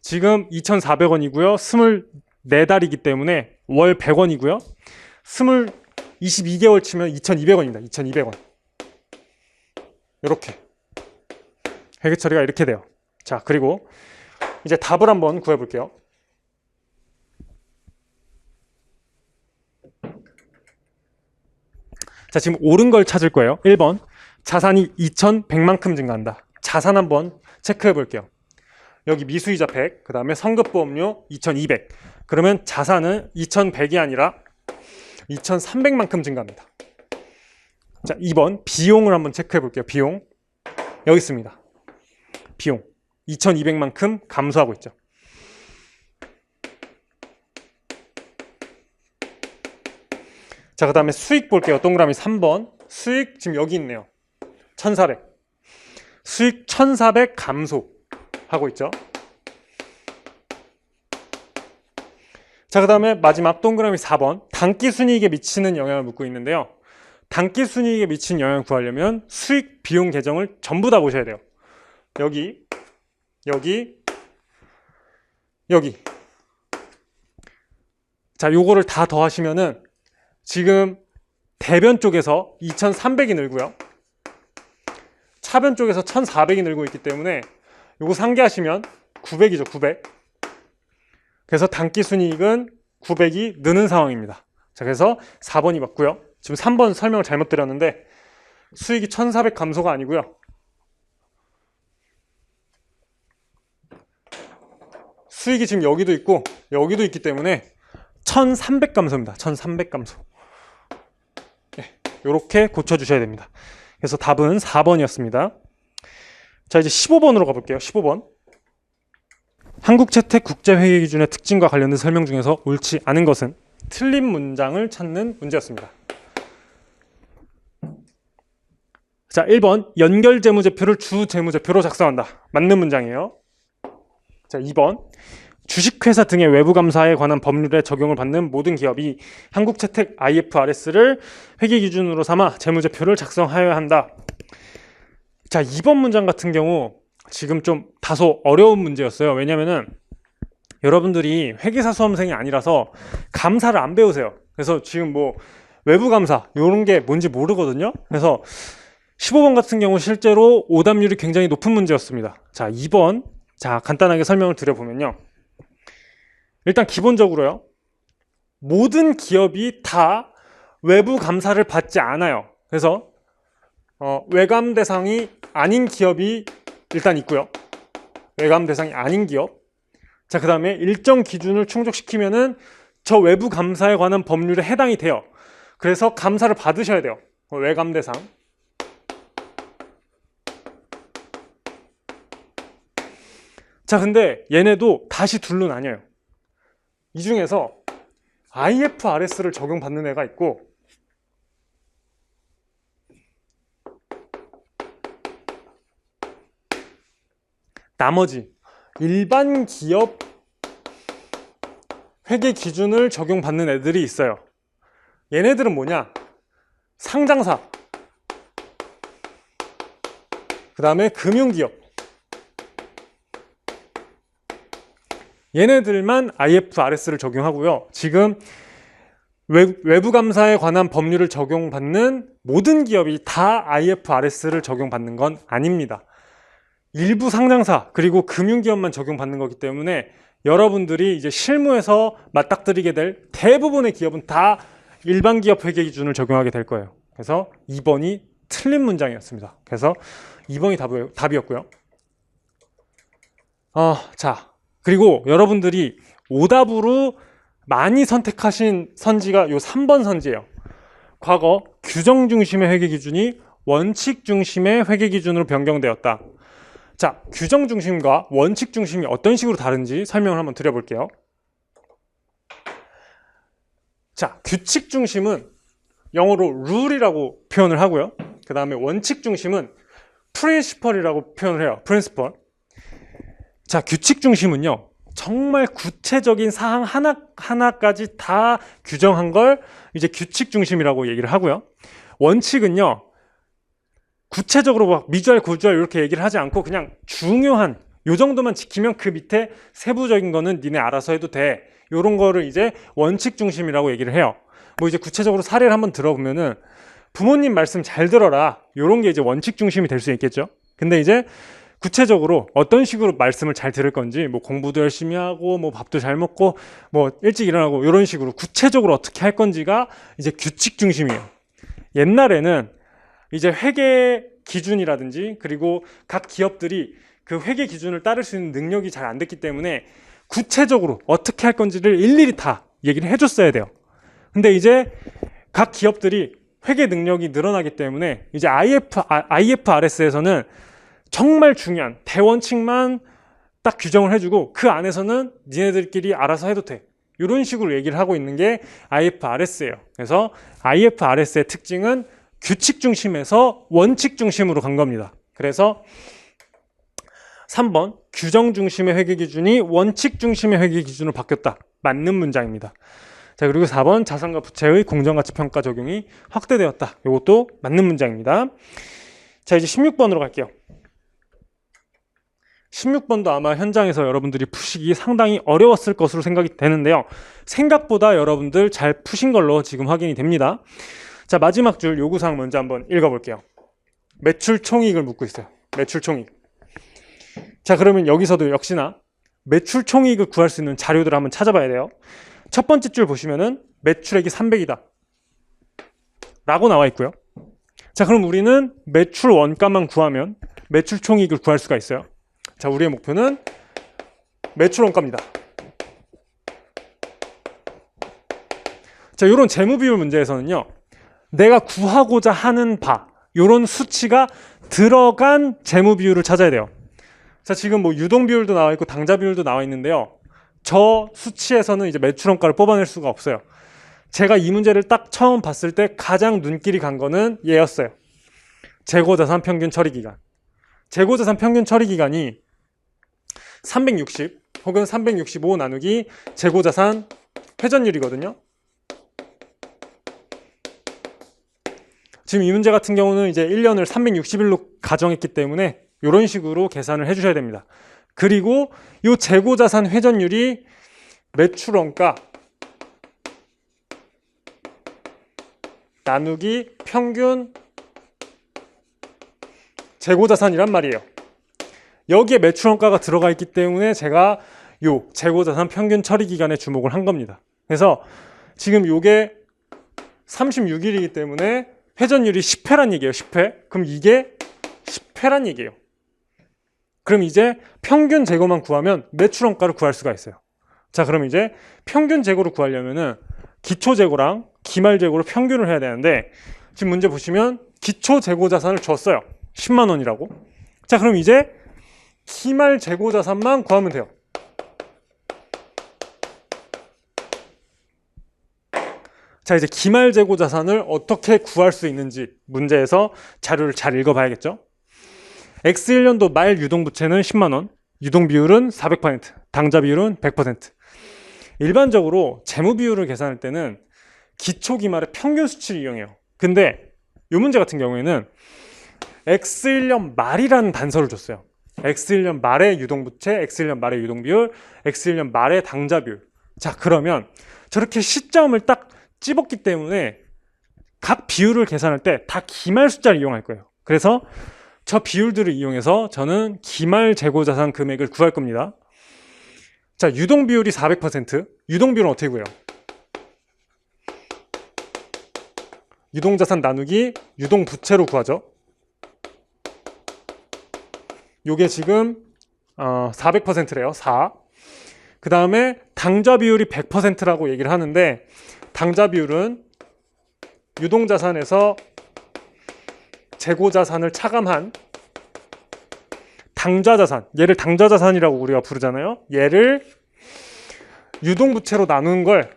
[SPEAKER 1] 지금 2,400원이고요. 24달이기 때문에 월 100원이고요. 22개월 치면 2,200원입니다. 2,200원. 이렇게 회계 처리가 이렇게 돼요. 자, 그리고 이제 답을 한번 구해볼게요. 자, 지금 옳은 걸 찾을 거예요. 1번 자산이 2,100만큼 증가한다. 자산 한번 체크해 볼게요. 여기 미수이자 100, 그 다음에 성급보험료 2,200. 그러면 자산은 2,100이 아니라 2,300만큼 증가합니다. 자, 2번 비용을 한번 체크해 볼게요. 비용 여기 있습니다. 비용 2,200만큼 감소하고 있죠. 자, 그 다음에 수익 볼게요. 동그라미 3번. 수익 지금 여기 있네요. 1400. 수익 1400 감소하고 있죠. 자, 그 다음에 마지막 동그라미 4번. 단기순이익에 미치는 영향을 묻고 있는데요. 단기순이익에 미친 영향을 구하려면 수익 비용 계정을 전부 다 보셔야 돼요. 여기, 여기, 여기. 자, 요거를 다 더하시면은 지금 대변 쪽에서 2300이 늘고요. 차변 쪽에서 1400이 늘고 있기 때문에 요거 상계하시면 900이죠, 900. 그래서 단기순이익은 900이 느는 상황입니다. 자, 그래서 4번이 맞고요. 지금 3번 설명을 잘못 드렸는데 수익이 1400 감소가 아니고요. 수익이 지금 여기도 있고 여기도 있기 때문에 1300 감소입니다. 1300 감소. 네, 이렇게 고쳐주셔야 됩니다. 그래서 답은 4번이었습니다. 자, 이제 15번으로 가볼게요. 15번. 한국채택 국제회계기준의 특징과 관련된 설명 중에서 옳지 않은 것은 틀린 문장을 찾는 문제였습니다. 자, 1번 연결재무제표를 주재무제표로 작성한다. 맞는 문장이에요. 자, 2번 주식회사 등의 외부감사에 관한 법률에 적용을 받는 모든 기업이 한국채택 IFRS를 회계기준으로 삼아 재무제표를 작성하여야 한다. 자, 2번 문장 같은 경우 지금 좀 다소 어려운 문제였어요. 왜냐면은 여러분들이 회계사 수험생이 아니라서 감사를 안 배우세요. 그래서 지금 뭐 외부감사 이런 게 뭔지 모르거든요. 그래서 15번 같은 경우 실제로 오답률이 굉장히 높은 문제였습니다. 자, 2번. 자, 간단하게 설명을 드려보면요. 일단 기본적으로요. 모든 기업이 다 외부 감사를 받지 않아요. 그래서 외감 대상이 아닌 기업이 일단 있고요. 외감 대상이 아닌 기업. 자, 그 다음에 일정 기준을 충족시키면은 저 외부 감사에 관한 법률에 해당이 돼요. 그래서 감사를 받으셔야 돼요. 외감 대상. 자, 근데 얘네도 다시 둘로 나뉘어요. 이 중에서 IFRS를 적용받는 애가 있고 나머지 일반 기업 회계 기준을 적용받는 애들이 있어요. 얘네들은 뭐냐? 상장사, 그 다음에 금융기업, 얘네들만 IFRS를 적용하고요. 지금 외부감사에 관한 법률을 적용받는 모든 기업이 다 IFRS를 적용받는 건 아닙니다. 일부 상장사 그리고 금융기업만 적용받는 거기 때문에 여러분들이 이제 실무에서 맞닥뜨리게 될 대부분의 기업은 다 일반 기업 회계 기준을 적용하게 될 거예요. 그래서 2번이 틀린 문장이었습니다. 그래서 2번이 답이었고요. 자, 그리고 여러분들이 오답으로 많이 선택하신 선지가 요 3번 선지예요. 과거 규정 중심의 회계 기준이 원칙 중심의 회계 기준으로 변경되었다. 자, 규정 중심과 원칙 중심이 어떤 식으로 다른지 설명을 한번 드려볼게요. 자, 규칙 중심은 영어로 rule이라고 표현을 하고요. 그 다음에 원칙 중심은 principle이라고 표현을 해요. principle. 자, 규칙 중심은요, 정말 구체적인 사항 하나까지 다 규정한 걸 이제 규칙 중심이라고 얘기를 하고요. 원칙은요, 구체적으로 막 미주알, 고주알 이렇게 얘기를 하지 않고 그냥 중요한 요 정도만 지키면 그 밑에 세부적인 거는 니네 알아서 해도 돼. 요런 거를 이제 원칙 중심이라고 얘기를 해요. 뭐 이제 구체적으로 사례를 한번 들어보면은 부모님 말씀 잘 들어라. 요런 게 이제 원칙 중심이 될 수 있겠죠. 근데 이제 구체적으로 어떤 식으로 말씀을 잘 들을 건지, 뭐 공부도 열심히 하고, 뭐 밥도 잘 먹고, 뭐 일찍 일어나고, 이런 식으로 구체적으로 어떻게 할 건지가 이제 규칙 중심이에요. 옛날에는 이제 회계 기준이라든지, 그리고 각 기업들이 그 회계 기준을 따를 수 있는 능력이 잘 안 됐기 때문에 구체적으로 어떻게 할 건지를 일일이 다 얘기를 해줬어야 돼요. 근데 이제 각 기업들이 회계 능력이 늘어나기 때문에 이제 IFRS에서는 정말 중요한 대원칙만 딱 규정을 해주고 그 안에서는 니네들끼리 알아서 해도 돼. 이런 식으로 얘기를 하고 있는 게 IFRS예요. 그래서 IFRS의 특징은 규칙 중심에서 원칙 중심으로 간 겁니다. 그래서 3번 규정 중심의 회계 기준이 원칙 중심의 회계 기준으로 바뀌었다. 맞는 문장입니다. 자, 그리고 4번 자산과 부채의 공정가치 평가 적용이 확대되었다. 이것도 맞는 문장입니다. 자, 이제 16번으로 갈게요. 16번도 아마 현장에서 여러분들이 푸시기 상당히 어려웠을 것으로 생각이 되는데요. 생각보다 여러분들 잘 푸신 걸로 지금 확인이 됩니다. 자, 마지막 줄 요구사항 먼저 한번 읽어볼게요. 매출 총이익을 묻고 있어요. 매출 총이익. 자, 그러면 여기서도 역시나 매출 총이익을 구할 수 있는 자료들을 한번 찾아봐야 돼요. 첫 번째 줄 보시면은 매출액이 300이다 라고 나와 있고요. 자, 그럼 우리는 매출 원가만 구하면 매출 총이익을 구할 수가 있어요. 자, 우리의 목표는 매출 원가입니다. 자, 이런 재무 비율 문제에서는요, 내가 구하고자 하는 바, 이런 수치가 들어간 재무 비율을 찾아야 돼요. 자, 지금 뭐 유동 비율도 나와 있고 당좌 비율도 나와 있는데요. 저 수치에서는 이제 매출 원가를 뽑아낼 수가 없어요. 제가 이 문제를 딱 처음 봤을 때 가장 눈길이 간 거는 얘였어요. 재고자산 평균 처리 기간. 재고자산 평균 처리 기간이 360 혹은 365 나누기 재고자산 회전율이거든요. 지금 이 문제 같은 경우는 이제 1년을 360일로 가정했기 때문에 이런 식으로 계산을 해주셔야 됩니다. 그리고 이 재고자산 회전율이 매출 원가 나누기 평균 재고자산이란 말이에요. 여기에 매출 원가가 들어가 있기 때문에 제가 이 재고자산 평균 처리 기간에 주목을 한 겁니다. 그래서 지금 이게 36일이기 때문에 회전율이 10회란 얘기예요. 10회. 그럼 이게 10회란 얘기예요. 그럼 이제 평균 재고만 구하면 매출 원가를 구할 수가 있어요. 자, 그럼 이제 평균 재고를 구하려면은 기초 재고랑 기말 재고를 평균을 해야 되는데, 지금 문제 보시면 기초 재고 자산을 줬어요. 10만 원이라고. 자, 그럼 이제 기말 재고 자산만 구하면 돼요. 자, 이제 기말 재고 자산을 어떻게 구할 수 있는지 문제에서 자료를 잘 읽어봐야겠죠. X1년도 말 유동부채는 10만원, 유동비율은 400%, 당좌 비율은 100%. 일반적으로 재무비율을 계산할 때는 기초기말의 평균 수치를 이용해요. 근데 이 문제 같은 경우에는 X1년 말이라는 단서를 줬어요. X1년 말의 유동부채, X1년 말의 유동비율, X1년 말의 당좌 비율. 자, 그러면 저렇게 시점을 딱 찝었기 때문에 각 비율을 계산할 때 다 기말 숫자를 이용할 거예요. 그래서 저 비율들을 이용해서 저는 기말 재고자산 금액을 구할 겁니다. 자, 유동비율이 400%. 유동비율은 어떻게 구해요? 유동자산 나누기 유동부채로 구하죠. 요게 지금 400%래요. 4. 그 다음에 당좌 비율이 100%라고 얘기를 하는데, 당좌 비율은 유동자산에서 재고자산을 차감한 당좌자산, 얘를 당좌자산이라고 우리가 부르잖아요. 얘를 유동부채로 나눈 걸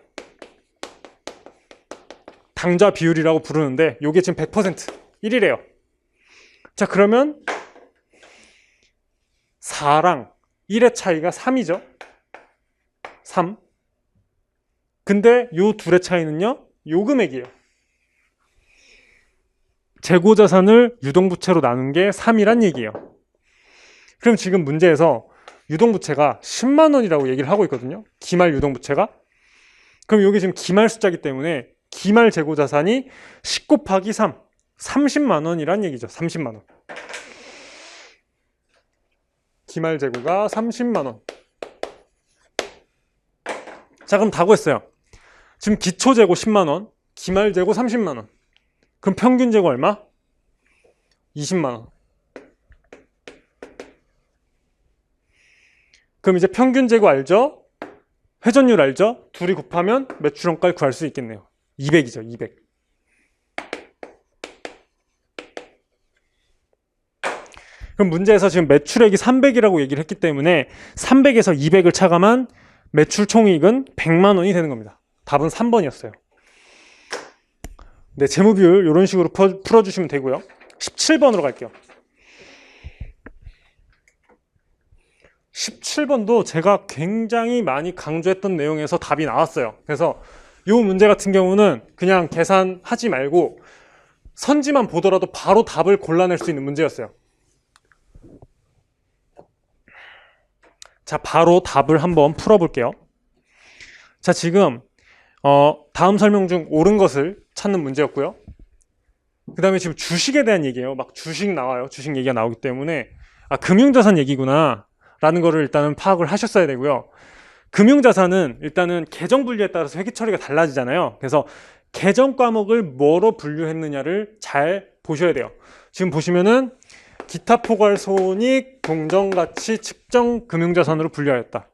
[SPEAKER 1] 당좌 비율이라고 부르는데, 요게 지금 100%, 1이래요. 자, 그러면 4랑 1의 차이가 3이죠. 3. 근데 요 둘의 차이는요, 요 금액이에요. 재고자산을 유동부채로 나눈 게 3이란 얘기예요. 그럼 지금 문제에서 유동부채가 10만 원이라고 얘기를 하고 있거든요. 기말 유동부채가. 그럼 여기 지금 기말 숫자이기 때문에 기말 재고자산이 10 곱하기 3, 30만 원이란 얘기죠. 30만 원. 기말 재고가 30만 원. 자, 그럼 다 구했어요. 지금 기초 재고 10만 원, 기말 재고 30만 원. 그럼 평균 재고 얼마? 20만 원. 그럼 이제 평균 재고 알죠? 회전율 알죠? 둘이 곱하면 매출 원가를 구할 수 있겠네요. 200이죠, 200. 그럼 문제에서 지금 매출액이 300이라고 얘기를 했기 때문에 300에서 200을 차감한 매출 총이익은 100만 원이 되는 겁니다. 답은 3번이었어요. 네, 재무 비율 이런 식으로 풀어주시면 되고요. 17번으로 갈게요. 17번도 제가 굉장히 많이 강조했던 내용에서 답이 나왔어요. 그래서 이 문제 같은 경우는 그냥 계산하지 말고 선지만 보더라도 바로 답을 골라낼 수 있는 문제였어요. 자, 바로 답을 한번 풀어볼게요. 자, 지금 다음 설명 중 옳은 것을 찾는 문제였고요. 그 다음에 지금 주식에 대한 얘기예요. 막 주식 나와요. 주식 얘기가 나오기 때문에 아, 금융자산 얘기구나 라는 거를 일단은 파악을 하셨어야 되고요. 금융자산은 일단은 계정 분류에 따라서 회계 처리가 달라지잖아요. 그래서 계정 과목을 뭐로 분류했느냐를 잘 보셔야 돼요. 지금 보시면은 기타 포괄 손익 동정가치 측정 금융자산으로 분류하였다.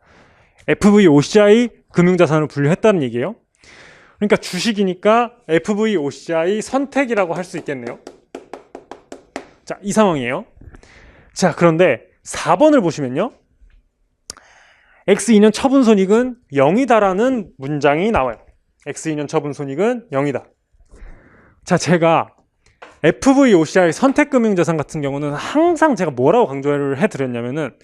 [SPEAKER 1] FVOCI 금융자산으로 분류했다는 얘기예요. 그러니까 주식이니까 FVOCI 선택이라고 할 수 있겠네요. 자, 이 상황이에요. 자, 그런데 4번을 보시면요. X2년 처분손익은 0이다라는 문장이 나와요. X2년 처분손익은 0이다. 자, 제가 FVOCI 선택금융자산 같은 경우는 항상 제가 뭐라고 강조를 해드렸냐면은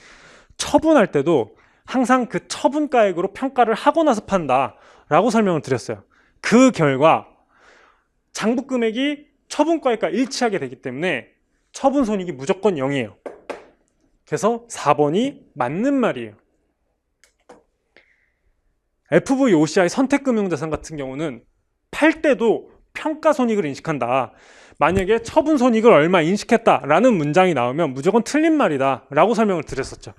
[SPEAKER 1] 처분할 때도 항상 그 처분가액으로 평가를 하고 나서 판다 라고 설명을 드렸어요. 그 결과 장부금액이 처분가액과 일치하게 되기 때문에 처분손익이 무조건 0이에요. 그래서 4번이 맞는 말이에요. FVOCI 선택금융자산 같은 경우는 팔 때도 평가손익을 인식한다. 만약에 처분손익을 얼마 인식했다라는 문장이 나오면 무조건 틀린 말이다 라고 설명을 드렸었죠.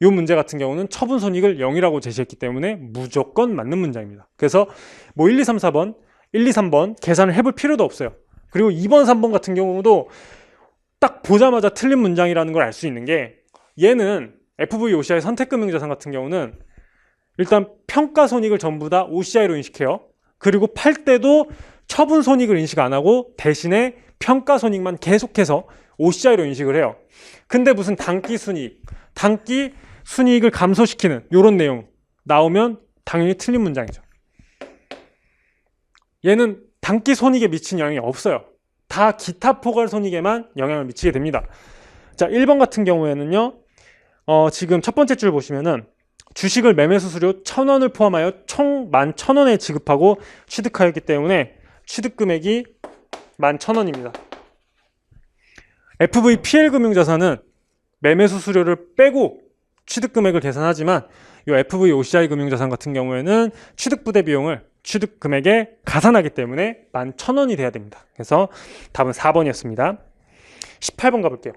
[SPEAKER 1] 이 문제 같은 경우는 처분손익을 0이라고 제시했기 때문에 무조건 맞는 문장입니다. 그래서 뭐 1, 2, 3, 4번, 1, 2, 3번 계산을 해볼 필요도 없어요. 그리고 2번, 3번 같은 경우도 딱 보자마자 틀린 문장이라는 걸 알 수 있는 게 얘는 FVOCI 선택금융자산 같은 경우는 일단 평가손익을 전부 다 OCI로 인식해요. 그리고 팔 때도 처분손익을 인식 안 하고 대신에 평가손익만 계속해서 OCI로 인식을 해요. 근데 무슨 단기순이익, 단기순이익을 감소시키는 이런 내용 나오면 당연히 틀린 문장이죠. 얘는 단기손익에 미친 영향이 없어요. 다 기타 포괄손익에만 영향을 미치게 됩니다. 자, 1번 같은 경우에는요. 지금 첫 번째 줄 보시면은 주식을 매매수수료 1,000원을 포함하여 총 11,000원에 지급하고 취득하였기 때문에 취득금액이 11,000원입니다. FVPL금융자산은 매매수수료를 빼고 취득금액을 계산하지만 이 FVOCI 금융자산 같은 경우에는 취득부대 비용을 취득금액에 가산하기 때문에 11,000원이 돼야 됩니다. 그래서 답은 4번이었습니다. 18번 가볼게요.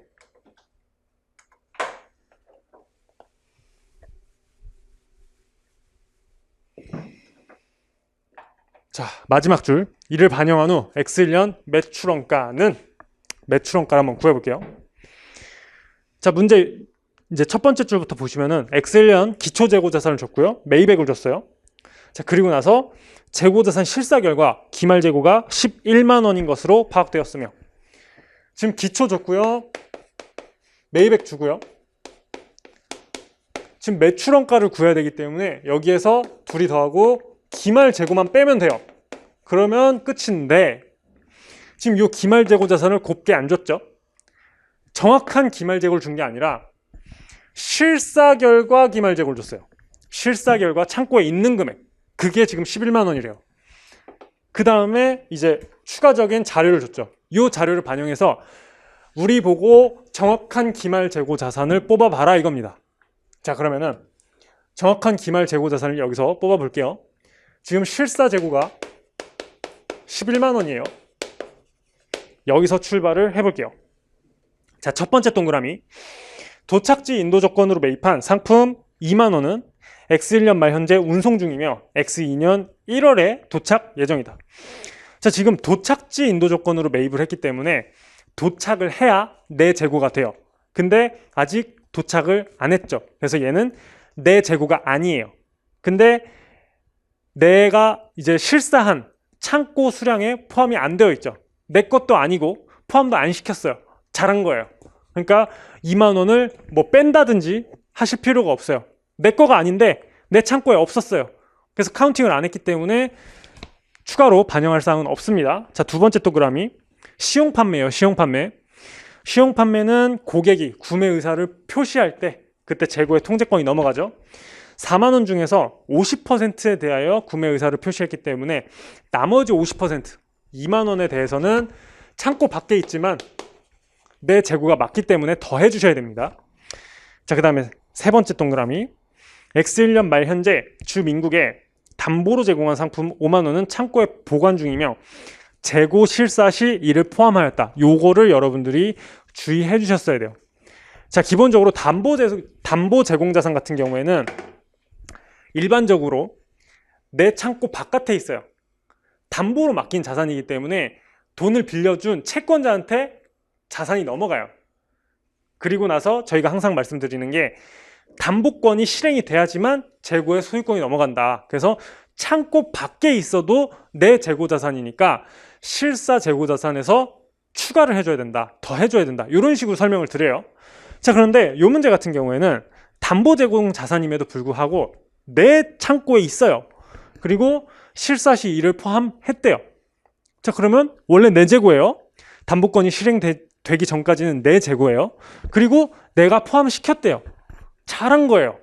[SPEAKER 1] 자, 마지막 줄. 이를 반영한 후 X1년 매출원가를 한번 구해볼게요. 자, 문제 이제 첫 번째 줄부터 보시면은 X1년 기초재고자산을 줬고요. 매입액을 줬어요. 자, 그리고 나서 재고자산 실사 결과 기말재고가 11만 원인 것으로 파악되었으며 지금 기초 줬고요. 매입액 주고요. 지금 매출원가를 구해야 되기 때문에 여기에서 둘이 더하고 기말재고만 빼면 돼요. 그러면 끝인데 지금 이 기말재고 자산을 곱게 안 줬죠. 정확한 기말재고를 준 게 아니라 실사 결과 기말재고를 줬어요. 실사 결과 창고에 있는 금액, 그게 지금 11만 원이래요. 그 다음에 이제 추가적인 자료를 줬죠. 이 자료를 반영해서 우리 보고 정확한 기말재고 자산을 뽑아봐라 이겁니다. 자, 그러면은 정확한 기말재고 자산을 여기서 뽑아볼게요. 지금 실사 재고가 11만 원이에요. 여기서 출발을 해볼게요. 자, 첫 번째 동그라미. 도착지 인도 조건으로 매입한 상품 2만 원은 X1년 말 현재 운송 중이며 X2년 1월에 도착 예정이다. 자, 지금 도착지 인도 조건으로 매입을 했기 때문에 도착을 해야 내 재고가 돼요. 근데 아직 도착을 안 했죠. 그래서 얘는 내 재고가 아니에요. 근데 내가 이제 실사한 창고 수량에 포함이 안 되어 있죠. 내 것도 아니고 포함도 안 시켰어요. 잘한 거예요. 그러니까 2만 원을 뭐 뺀다든지 하실 필요가 없어요. 내 거가 아닌데 내 창고에 없었어요. 그래서 카운팅을 안 했기 때문에 추가로 반영할 사항은 없습니다. 자, 두 번째 동그라미. 시용 판매예요. 시용 판매. 시용 판매는 고객이 구매 의사를 표시할 때 그때 재고의 통제권이 넘어가죠. 4만 원 중에서 50%에 대하여 구매 의사를 표시했기 때문에 나머지 50%, 2만 원에 대해서는 창고 밖에 있지만 내 재고가 맞기 때문에 더 해주셔야 됩니다. 자, 그 다음에 세 번째 동그라미. X1년 말 현재 주민국에 담보로 제공한 상품 5만 원은 창고에 보관 중이며 재고 실사 시 이를 포함하였다. 요거를 여러분들이 주의해 주셨어야 돼요. 자, 기본적으로 담보 제공 자산 같은 경우에는 일반적으로 내 창고 바깥에 있어요. 담보로 맡긴 자산이기 때문에 돈을 빌려준 채권자한테 자산이 넘어가요. 그리고 나서 저희가 항상 말씀드리는 게 담보권이 실행이 돼야지만 재고의 소유권이 넘어간다. 그래서 창고 밖에 있어도 내 재고 자산이니까 실사 재고 자산에서 추가를 해줘야 된다. 더 해줘야 된다. 이런 식으로 설명을 드려요. 자, 그런데 이 문제 같은 경우에는 담보 제공 자산임에도 불구하고 내 창고에 있어요. 그리고 실사 시 이를 포함했대요. 자, 그러면 원래 내 재고예요. 담보권이 실행되기 전까지는 내 재고예요. 그리고 내가 포함시켰대요. 잘한 거예요.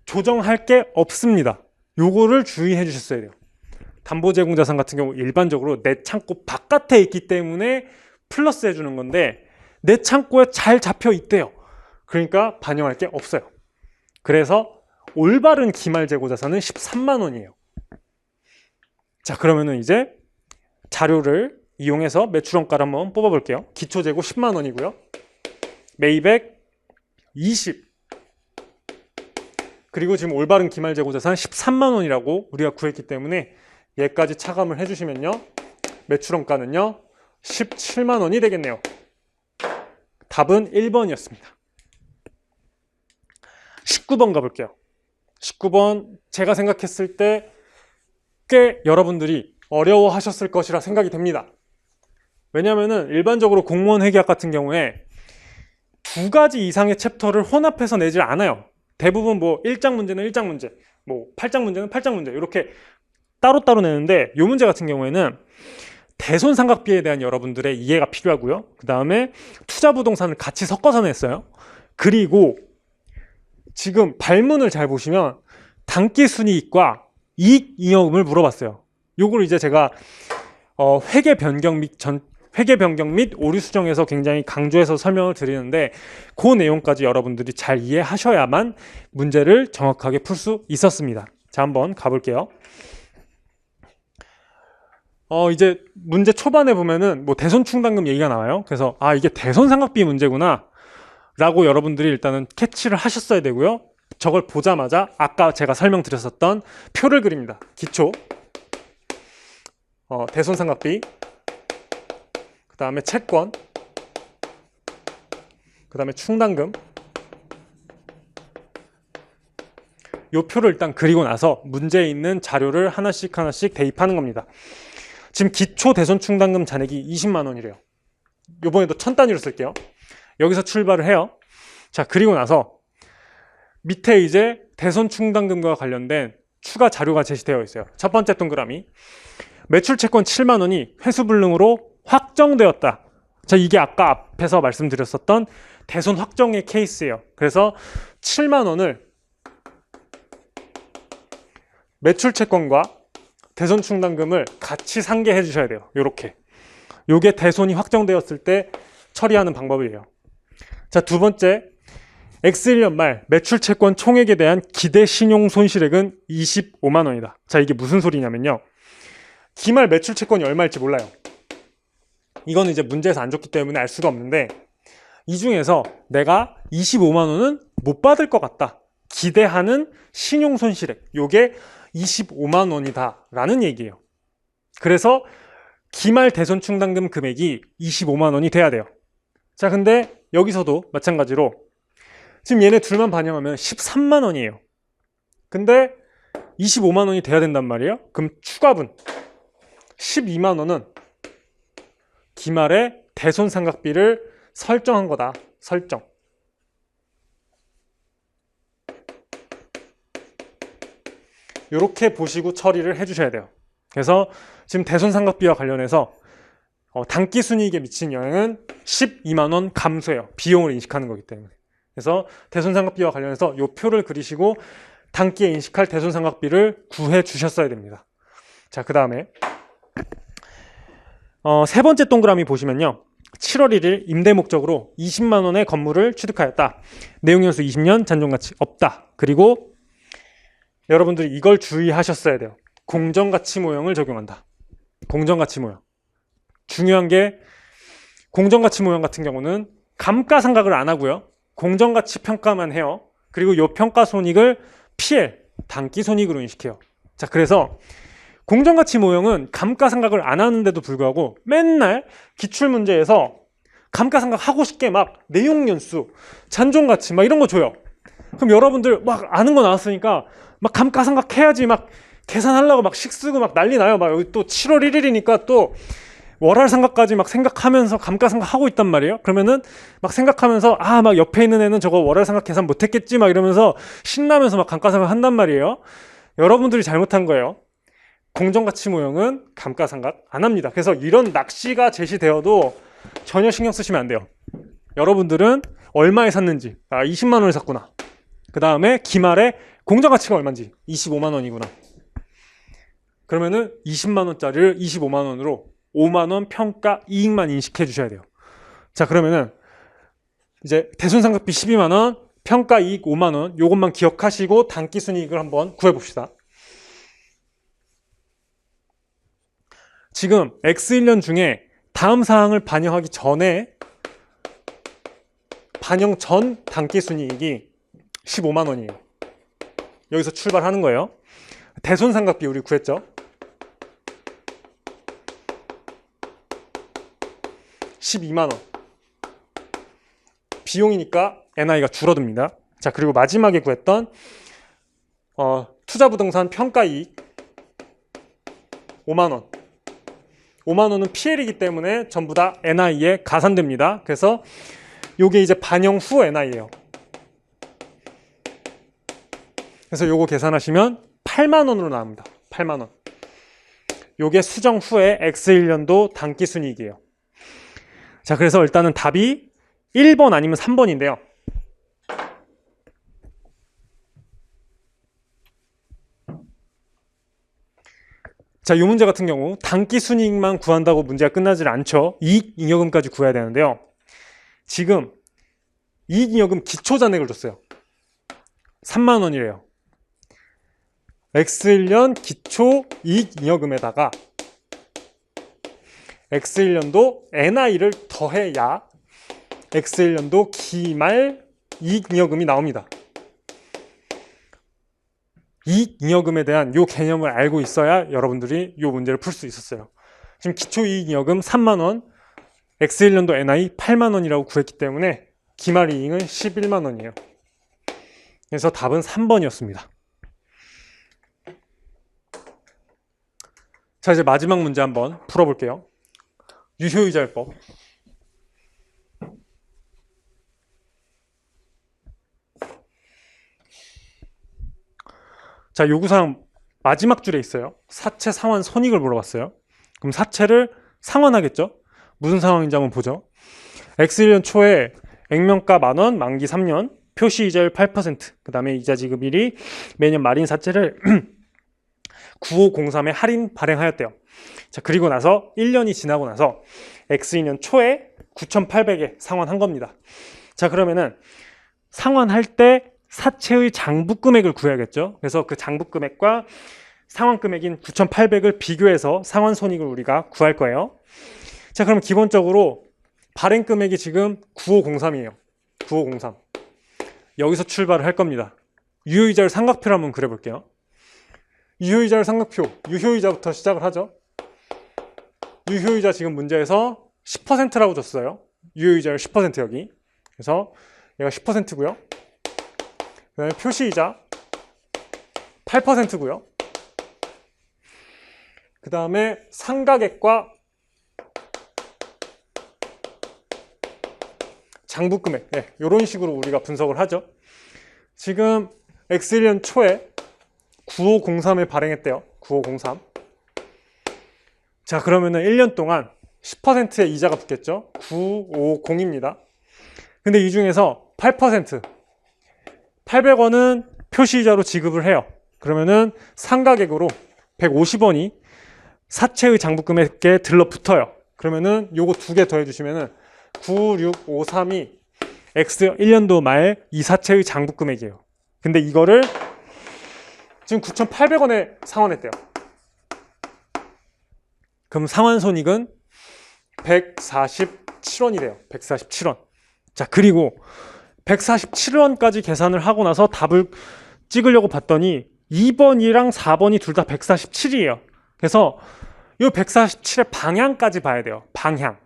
[SPEAKER 1] 조정할 게 없습니다. 요거를 주의해 주셨어야 돼요. 담보 제공 자산 같은 경우 일반적으로 내 창고 바깥에 있기 때문에 플러스 해주는 건데 내 창고에 잘 잡혀 있대요. 그러니까 반영할 게 없어요. 그래서 올바른 기말 재고 자산은 13만 원이에요. 자, 그러면은 이제 자료를 이용해서 매출원가를 한번 뽑아볼게요. 기초 재고 10만 원이고요. 매입액 20. 그리고 지금 올바른 기말 재고 자산 13만 원이라고 우리가 구했기 때문에 얘까지 차감을 해주시면요. 매출원가는요. 17만 원이 되겠네요. 답은 1번이었습니다. 19번 가볼게요. 19번 제가 생각했을 때 꽤 여러분들이 어려워하셨을 것이라 생각이 됩니다. 왜냐하면 일반적으로 공무원 회계학 같은 경우에 두 가지 이상의 챕터를 혼합해서 내질 않아요. 대부분 뭐 1장 문제는 1장 문제, 뭐 8장 문제는 8장 문제 이렇게 따로따로 내는데 이 문제 같은 경우에는 대손상각비에 대한 여러분들의 이해가 필요하고요. 그 다음에 투자부동산을 같이 섞어서 냈어요. 그리고 지금 발문을 잘 보시면 단기순이익과 이익잉여금을 물어봤어요. 요걸 이제 제가 회계 변경 및 오류 수정에서 굉장히 강조해서 설명을 드리는데 그 내용까지 여러분들이 잘 이해하셔야만 문제를 정확하게 풀 수 있었습니다. 자, 한번 가볼게요. 이제 문제 초반에 보면은 뭐 대손충당금 얘기가 나와요. 그래서 이게 대손상각비 문제구나 라고 여러분들이 일단은 캐치를 하셨어야 되고요. 저걸 보자마자 아까 제가 설명드렸었던 표를 그립니다. 기초, 대손상각비, 그 다음에 채권, 그 다음에 충당금. 요 표를 일단 그리고 나서 문제에 있는 자료를 하나씩 대입하는 겁니다. 지금 기초 대손충당금 잔액이 20만 원이래요. 요번에도 1000단위로 쓸게요. 여기서 출발을 해요. 자, 그리고 나서 밑에 이제 대손충당금과 관련된 추가 자료가 제시되어 있어요. 첫 번째 동그라미. 매출채권 7만 원이 회수불능으로 확정되었다. 자, 이게 아까 앞에서 말씀드렸었던 대손 확정의 케이스예요. 그래서 7만 원을 매출채권과 대손충당금을 같이 상계해 주셔야 돼요. 요렇게. 요게 대손이 확정되었을 때 처리하는 방법이에요. 자, 두 번째. X1년 말 매출채권 총액에 대한 기대 신용 손실액은 25만 원이다. 자, 이게 무슨 소리냐면요. 기말 매출채권이 얼마일지 몰라요. 이거는 이제 문제에서 안 줬기 때문에 알 수가 없는데 이 중에서 내가 25만 원은 못 받을 것 같다. 기대하는 신용 손실액. 요게 25만 원이다 라는 얘기예요. 그래서 기말 대손충당금 금액이 25만 원이 돼야 돼요. 자, 근데 여기서도 마찬가지로 지금 얘네 둘만 반영하면 13만 원이에요. 근데 25만 원이 돼야 된단 말이에요. 그럼 추가분 12만 원은 기말에 대손상각비를 설정한 거다. 설정. 이렇게 보시고 처리를 해주셔야 돼요. 그래서 지금 대손삼각비와 관련해서 단기순이익에 미친 영향은 12만 원 감소해요. 비용을 인식하는 거기 때문에. 그래서 대손삼각비와 관련해서 이 표를 그리시고 단기에 인식할 대손삼각비를 구해 주셨어야 됩니다. 자, 그 다음에 세 번째 동그라미 보시면요. 7월 1일 임대 목적으로 20만 원의 건물을 취득하였다. 내용연수 20년, 잔존가치 없다. 그리고 여러분들이 이걸 주의하셨어야 돼요. 공정가치 모형을 적용한다. 공정가치 모형. 중요한 게 공정가치 모형 같은 경우는 감가상각을 안 하고요. 공정가치 평가만 해요. 그리고 이 평가손익을 PL, 단기손익으로 인식해요. 자, 그래서 공정가치 모형은 감가상각을 안 하는데도 불구하고 맨날 기출문제에서 감가상각 하고 싶게 막 내용연수, 잔존가치 막 이런 거 줘요. 그럼 여러분들 막 아는 거 나왔으니까 막 감가상각 해야지 막 계산하려고 막 식 쓰고 막 난리 나요. 막 여기 또 7월 1일이니까 또 월할상각까지 막 생각하면서 감가상각 하고 있단 말이에요. 그러면은 막 생각하면서 막 옆에 있는 애는 저거 월할상각 계산 못했겠지 막 이러면서 신나면서 막 감가상각 한단 말이에요. 여러분들이 잘못한 거예요. 공정가치 모형은 감가상각 안 합니다. 그래서 이런 낚시가 제시되어도 전혀 신경 쓰시면 안 돼요. 여러분들은 얼마에 샀는지 20만 원을 샀구나. 그 다음에 기말에 공정가치가 얼마인지 25만 원이구나. 그러면은 20만 원짜리를 25만 원으로 5만 원 평가 이익만 인식해 주셔야 돼요. 자, 그러면은 이제 대손상각비 12만 원, 평가 이익 5만 원 요것만 기억하시고 단기순이익을 한번 구해 봅시다. 지금 X1년 중에 다음 사항을 반영하기 전에 반영 전 단기순이익이 15만 원이에요. 여기서 출발하는 거예요. 대손상각비 우리 구했죠? 12만 원. 비용이니까 NI가 줄어듭니다. 자, 그리고 마지막에 구했던 투자부동산 평가이익 5만 원. 5만 원은 PL이기 때문에 전부 다 NI에 가산됩니다. 그래서 요게 이제 반영 후 NI예요. 그래서 요거 계산하시면 8만 원으로 나옵니다. 8만 원. 요게 수정 후에 X1년도 단기순이익이에요. 자, 그래서 일단은 답이 1번 아니면 3번인데요. 자, 이 문제 같은 경우 단기순이익만 구한다고 문제가 끝나질 않죠. 이익잉여금까지 구해야 되는데요. 지금 이익잉여금 기초잔액을 줬어요. 3만 원이래요. X1년 기초 이익잉여금에다가 X1년도 NI를 더해야 X1년도 기말 이익잉여금이 나옵니다. 이익잉여금에 대한 이 개념을 알고 있어야 여러분들이 이 문제를 풀 수 있었어요. 지금 기초이익잉여금 3만 원, X1년도 NI 8만 원이라고 구했기 때문에 기말 이익은 11만 원이에요. 그래서 답은 3번이었습니다. 자, 이제 마지막 문제 한번 풀어볼게요. 유효이자율법. 자, 요구사항 마지막 줄에 있어요. 사채 상환 손익을 물어봤어요. 그럼 사채를 상환하겠죠? 무슨 상황인지 한번 보죠. X1년 초에 액면가 만원, 만기 3년, 표시이자율 8%, 그 다음에 이자 지급일이 매년 말인 사채를 9503에 할인 발행하였대요. 자, 그리고 나서 1년이 지나고 나서 X2년 초에 9,800에 상환한 겁니다. 자, 그러면은 상환할 때 사채의 장부 금액을 구해야겠죠. 그래서 그 장부 금액과 상환 금액인 9,800을 비교해서 상환 손익을 우리가 구할 거예요. 자, 그럼 기본적으로 발행 금액이 지금 9503이에요. 9503. 여기서 출발을 할 겁니다. 유효이자를 삼각표를 한번 그려볼게요. 유효이자를 삼각표, 유효이자부터 시작을 하죠. 유효이자 지금 문제에서 10%라고 줬어요. 유효이자율 10% 여기. 그래서 얘가 10%고요. 그 다음에 표시이자 8%고요. 그 다음에 상가액과 장부금액, 이런 식으로 우리가 분석을 하죠. 지금 X1년 초에 9503을 발행했대요. 9503. 자, 그러면은 1년 동안 10%의 이자가 붙겠죠. 950입니다. 근데 이 중에서 8%, 800원은 표시이자로 지급을 해요. 그러면은 상가액으로 150원이 사채의 장부금액에 들러붙어요. 그러면은 요거 두 개 더해주시면은 9653이 X 1년도 말 이 사채의 장부금액이에요. 근데 이거를 지금 9,800원에 상환했대요. 그럼 상환손익은 147원이래요. 147원. 자, 그리고 147원까지 계산을 하고 나서 답을 찍으려고 봤더니 2번이랑 4번이 둘 다 147이에요. 그래서 이 147의 방향까지 봐야 돼요. 방향.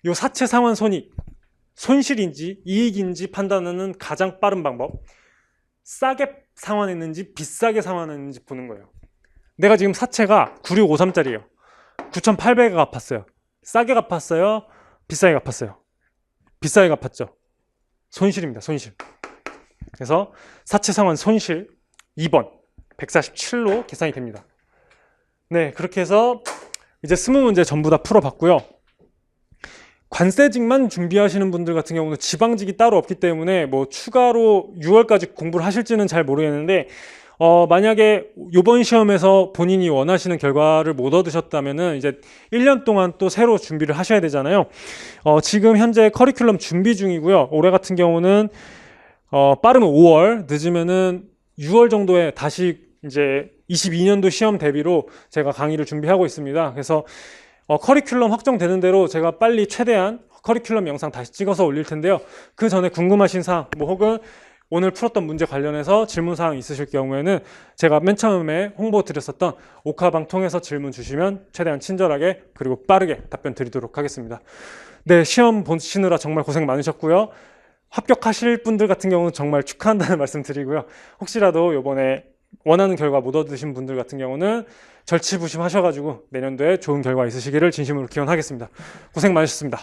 [SPEAKER 1] 이 사채 상환 손익, 손실인지 이익인지 판단하는 가장 빠른 방법. 싸게 상환했는지 비싸게 상환했는지 보는 거예요. 내가 지금 사채가 9653짜리예요. 9,800에 갚았어요. 싸게 갚았어요? 비싸게 갚았어요? 비싸게 갚았죠. 손실입니다. 손실. 그래서 사채 상환 손실 2번 147로 계산이 됩니다. 네, 그렇게 해서 이제 20문제 전부 다 풀어봤고요. 관세직만 준비하시는 분들 같은 경우는 지방직이 따로 없기 때문에 뭐 추가로 6월까지 공부를 하실지는 잘 모르겠는데 만약에 이번 시험에서 본인이 원하시는 결과를 못 얻으셨다면은 이제 1년 동안 또 새로 준비를 하셔야 되잖아요. 지금 현재 커리큘럼 준비 중이고요. 올해 같은 경우는 빠르면 5월, 늦으면은 6월 정도에 다시 이제 22년도 시험 대비로 제가 강의를 준비하고 있습니다. 그래서 커리큘럼 확정되는 대로 제가 빨리 최대한 커리큘럼 영상 다시 찍어서 올릴 텐데요. 그 전에 궁금하신 사항, 뭐 혹은 오늘 풀었던 문제 관련해서 질문사항 있으실 경우에는 제가 맨 처음에 홍보 드렸었던 오카방 통해서 질문 주시면 최대한 친절하게 그리고 빠르게 답변 드리도록 하겠습니다. 네, 시험 보시느라 정말 고생 많으셨고요. 합격하실 분들 같은 경우는 정말 축하한다는 말씀 드리고요. 혹시라도 이번에 원하는 결과 못 얻으신 분들 같은 경우는 절치부심 하셔가지고 내년도에 좋은 결과 있으시기를 진심으로 기원하겠습니다. 고생 많으셨습니다.